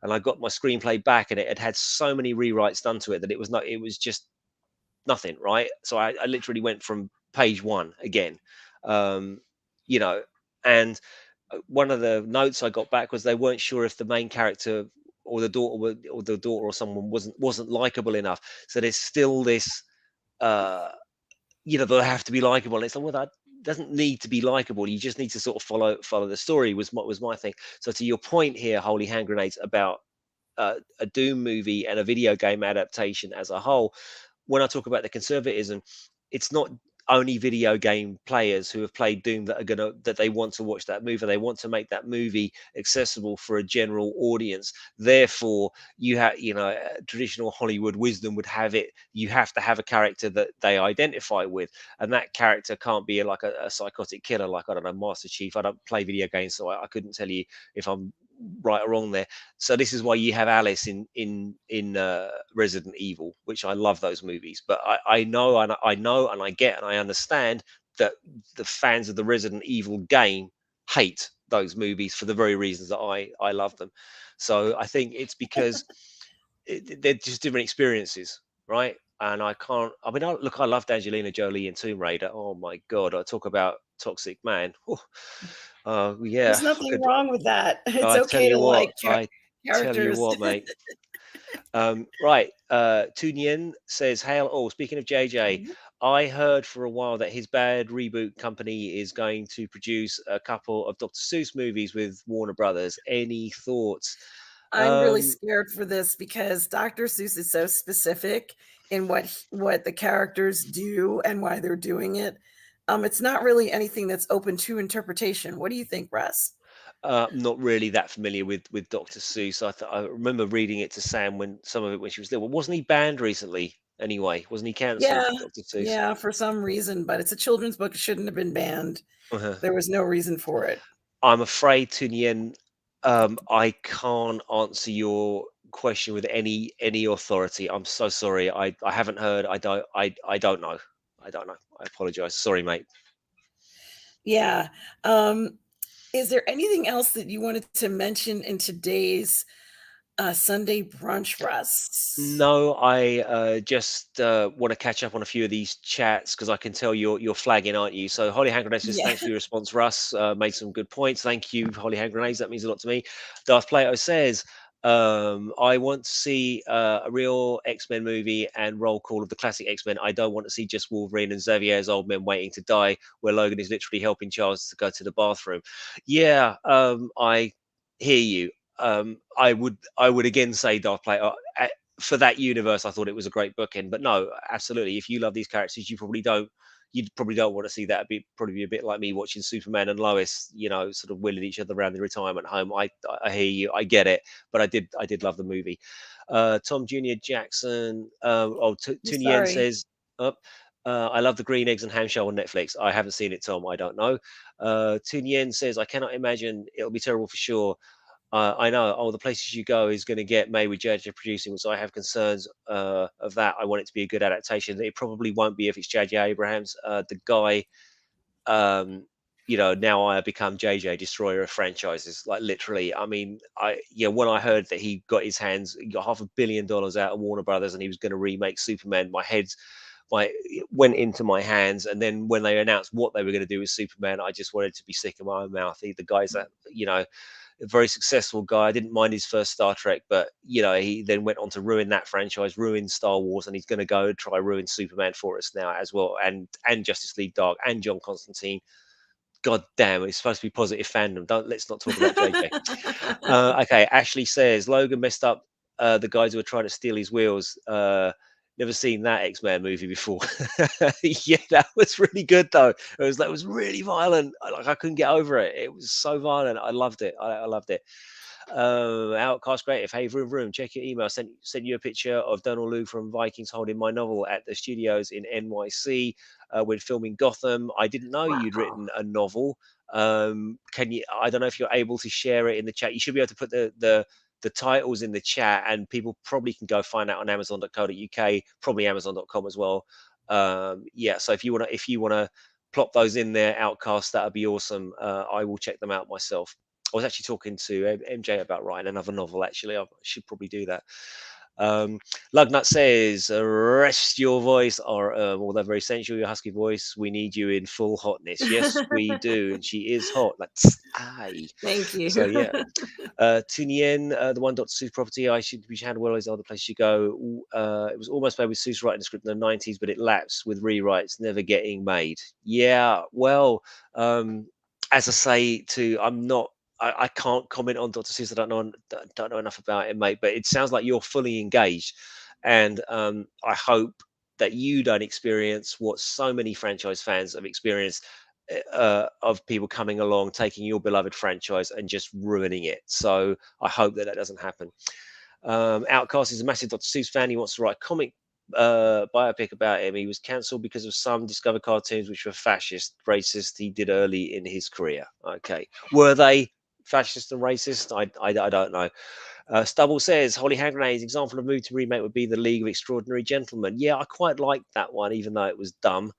And I got my screenplay back, and it had so many rewrites done to it that it was just nothing, right? So I literally went from page one again, um, you know, and one of the notes I got back was they weren't sure if the main character or the daughter or someone wasn't likable enough. So there's still this uh, they'll have to be likable. And it's like, well, that doesn't need to be likable. You just need to sort of follow the story. Was my thing. So to your point here, holy hand grenades about a Doom movie and a video game adaptation as a whole. When I talk about the conservatism, it's not only video game players who have played Doom that they want to watch that movie. They want to make that movie accessible for a general audience. Therefore, traditional Hollywood wisdom would have it. You have to have a character that they identify with, and that character can't be like a psychotic killer, like, I don't know, Master Chief. I don't play video games, so I couldn't tell you if I'm right or wrong there. So this is why you have Alice in Resident Evil, which I love those movies. But I know and I get and I understand that the fans of the Resident Evil game hate those movies for the very reasons that I love them. So I think it's because they're just different experiences, right? And I can't. I mean, look, I loved Angelina Jolie in Tomb Raider. Oh my god, I talk about toxic man. Yeah, There's I nothing could. wrong with that. It's I tell okay you to what, like I tell you characters. what, mate. Right. Tunyen says, "Hail all. Speaking of JJ, I heard for a while that his bad reboot company is going to produce a couple of Dr. Seuss movies with Warner Brothers. Any thoughts?" I'm really Um, scared for this because Dr. Seuss is so specific in what the characters do and why they're doing it. It's not really anything that's open to interpretation. What do you think, Russ? not really that familiar with Dr. Seuss. I remember reading it to Sam when some of it when she was little. Well, wasn't he banned recently? Anyway, wasn't he cancelled, Yeah, Dr. Seuss? yeah, for some reason, but it's a children's book. It shouldn't have been banned. There was no reason for it. I'm afraid, Tunien, I can't answer your question with any authority. I'm so sorry. I haven't heard. I don't know. I don't know. I apologize. Sorry, mate. Yeah. Is there anything else that you wanted to mention in today's Sunday brunch, Russ? No, I just want to catch up on a few of these chats because I can tell you're flagging, aren't you? So Holly Hand Grenades says, Yeah. thanks for your response, Russ. Made some good points. Thank you, Holly Hand Grenades. That means a lot to me. Darth Plato says, I want to see a real X-Men movie and roll call of the classic X-Men. I don't want to see just Wolverine and Xavier's old men waiting to die, where Logan is literally helping Charles to go to the bathroom. Yeah, I hear you. I would again say Darth Plato for that universe. I thought it was a great bookend. But no, absolutely. If you love these characters, you probably don't want to see that. Probably be a bit like me watching Superman and Lois, sort of wheeling each other around the retirement home. I hear you, I get it, but I did love the movie. Tom Junior Jackson, I'm Tun Yen sorry. says, up. I love the Green Eggs and Ham Show on Netflix. I haven't seen it, Tom. I don't know. Tun Yen says, I cannot imagine it'll be terrible for sure. I know, oh, the places you go is going to get made with JJ producing, so I have concerns of that. I want it to be a good adaptation. It probably won't be if it's JJ Abrams. The guy, now I have become JJ, destroyer of franchises. Like literally, I mean, when I heard that he got $500 million out of Warner Brothers, and he was going to remake Superman, my it went into my hands. And then when they announced what they were going to do with Superman, I just wanted to be sick in my own mouth. The guys that a very successful guy. I didn't mind his first Star Trek, but he then went on to ruin that franchise, ruin Star Wars, and he's going to go try ruin Superman for us now as well, and Justice League Dark and John Constantine. God damn, it's supposed to be positive fandom. Let's not talk about JJ. Okay, Ashley says Logan messed up the guys who were trying to steal his wheels. Never seen that X-Men movie before. Yeah, that was really good though. That was really violent. I couldn't get over it. It was so violent. I loved it. I loved it. Outcast Creative. Hey, vroom vroom. Check your email. Sent you a picture of Donald Lu from Vikings holding my novel at the studios in NYC when filming Gotham. I didn't know you'd Wow. written a novel. Can you? I don't know if you're able to share it in the chat. You should be able to put the titles in the chat, and people probably can go find out on Amazon.co.uk, probably Amazon.com as well. Yeah. So if you wanna plop those in there, Outcast, that'd be awesome. I will check them out myself. I was actually talking to MJ about writing another novel. Actually, I should probably do that. Lugnut says, rest your voice, or although very sensual, your husky voice. We need you in full hotness. Yes, we do, and she is hot. Like, aye. Thank So you. yeah, Tunien, the one Dr. Seuss property, we should handle well as other places you go. It was almost made with Seuss writing the script in the 90s, but it lapsed with rewrites, never getting made. Yeah, well, as I say, I'm not. I can't comment on Dr. Seuss. I don't know enough about it, mate. But it sounds like you're fully engaged, and I hope that you don't experience what so many franchise fans have experienced, of people coming along, taking your beloved franchise and just ruining it. So I hope that that doesn't happen. Outcast is a massive Dr. Seuss fan. He wants to write a comic biopic about him. He was cancelled because of some discovered cartoons which were fascist, racist. He did early in his career. Okay, were they fascist and racist? I don't know. Stubble says Holly Hand Grenade's example of movie to remake would be The League of Extraordinary Gentlemen. Yeah, I quite liked that one, even though it was dumb.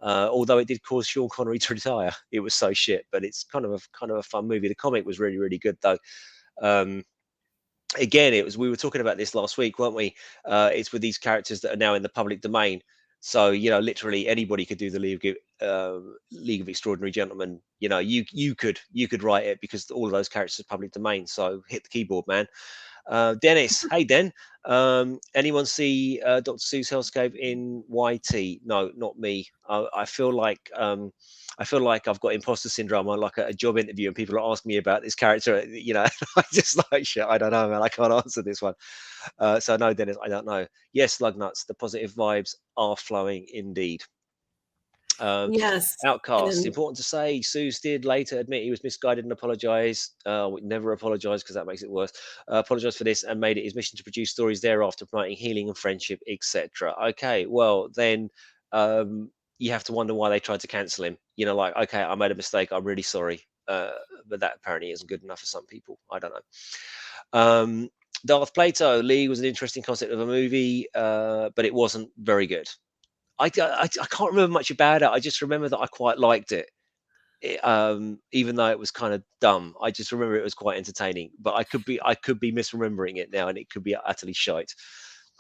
Although it did cause Sean Connery to retire, it was so shit. But it's kind of a fun movie. The comic was really really good though. Um, Again, it was, we were talking about this last week, weren't we? It's with these characters that are now in the public domain. So literally anybody could do the League of Extraordinary Gentlemen. You could write it because all of those characters are public domain. So hit the keyboard, man. Dennis, hey Den. Anyone see Dr. Seuss Hellscape in YT? No, not me. I feel like I've got imposter syndrome on like a job interview, and people are asking me about this character. I just like shit. I don't know, man. I can't answer this one. So no, Dennis, I don't know. Yes, Lugnuts, the positive vibes are flowing indeed. Um, Yes. Outcast. And Important to say, Seuss did later admit he was misguided and apologise. Never apologise because that makes it worse. Apologised for this and made it his mission to produce stories thereafter promoting healing and friendship, etc. Okay, well then, you have to wonder why they tried to cancel him. Like, okay, I made a mistake. I'm really sorry. But that apparently isn't good enough for some people. I don't know. Darth Plato, Lee was an interesting concept of a movie, but it wasn't very good. I can't remember much about it. I just remember that I quite liked it. Even though it was kind of dumb. I just remember it was quite entertaining. But I could be misremembering it now, and it could be utterly shite.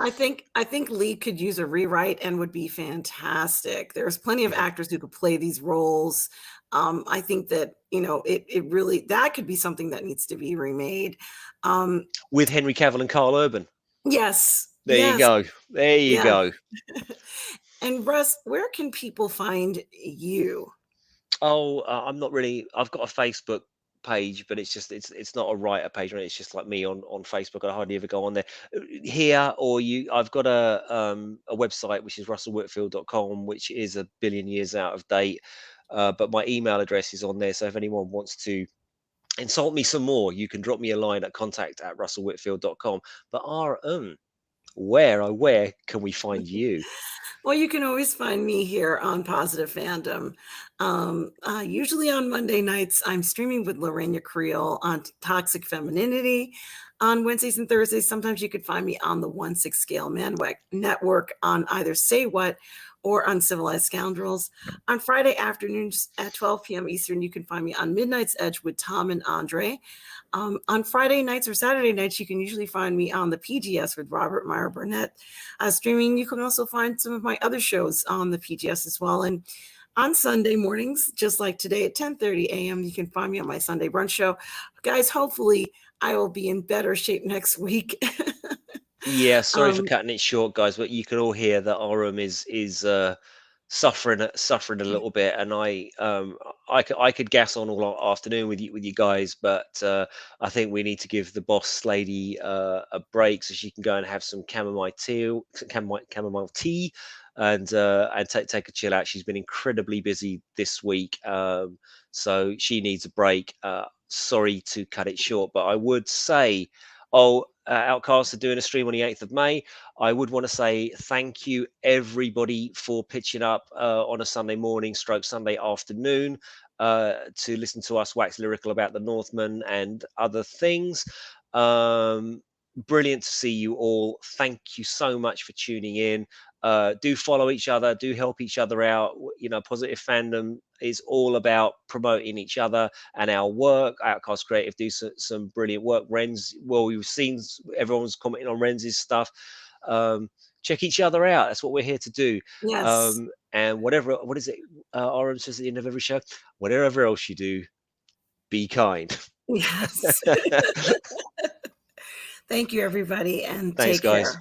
I think Lee could use a rewrite and would be fantastic. There's plenty of Mhm. actors who could play these roles. I think that, it really that could be something that needs to be remade. Um, With Henry Cavill and Carl Urban. yes, There you yes, go. There you yes. go. And Russ, where can people find you? Oh, I'm not really. I've got a Facebook page, but it's not a writer page. Right? It's just like me on Facebook. I hardly ever go on there. Here or you. I've got a website which is russellwhitfield.com, which is a billion years out of date. But my email address is on there. So if anyone wants to insult me some more, you can drop me a line at contact@russellwhitfield.com. But where can we find you? Well, you can always find me here on Positive Fandom. Usually on Monday nights, I'm streaming with Lorena Creel on Toxic Femininity. On Wednesdays and Thursdays, sometimes you could find me on the 1/6 Scale Network on either Say What or Uncivilized Scoundrels. On Friday afternoons at 12 p.m. Eastern, you can find me on Midnight's Edge with Tom and Andre. On Friday nights or Saturday nights, you can usually find me on the PGS with Robert Meyer Burnett. Streaming, you can also find some of my other shows on the PGS as well. And on Sunday mornings, just like today at 10:30 a.m., you can find me on my Sunday brunch show. Guys, hopefully I will be in better shape next week. Yeah, sorry for um, cutting it short, guys, but you can all hear that Oram is suffering a little bit, and I could gas on all afternoon with you guys, but I think we need to give the boss lady a break so she can go and have some chamomile tea, and take a chill out. She's been incredibly busy this week, so she needs a break. Sorry to cut it short, but I would say, oh, Outcasts are doing a stream on the 8th of May. I would want to say thank you, everybody, for pitching up on a Sunday morning, stroke Sunday afternoon, to listen to us wax lyrical about the Northmen and other things. brilliant to see you all. Thank you so much for tuning in. Do follow each other, do help each other out. You know, Positive Fandom is all about promoting each other and our work. Outcast Creative do some brilliant work. Ren's, well, we've seen everyone's commenting on Ren's stuff. Check each other out. That's what we're here to do. Yes. And whatever, what is it? RM says at the end of every show, whatever else you do, be kind. Yes. Thank you, everybody, and Thanks, take guys. care.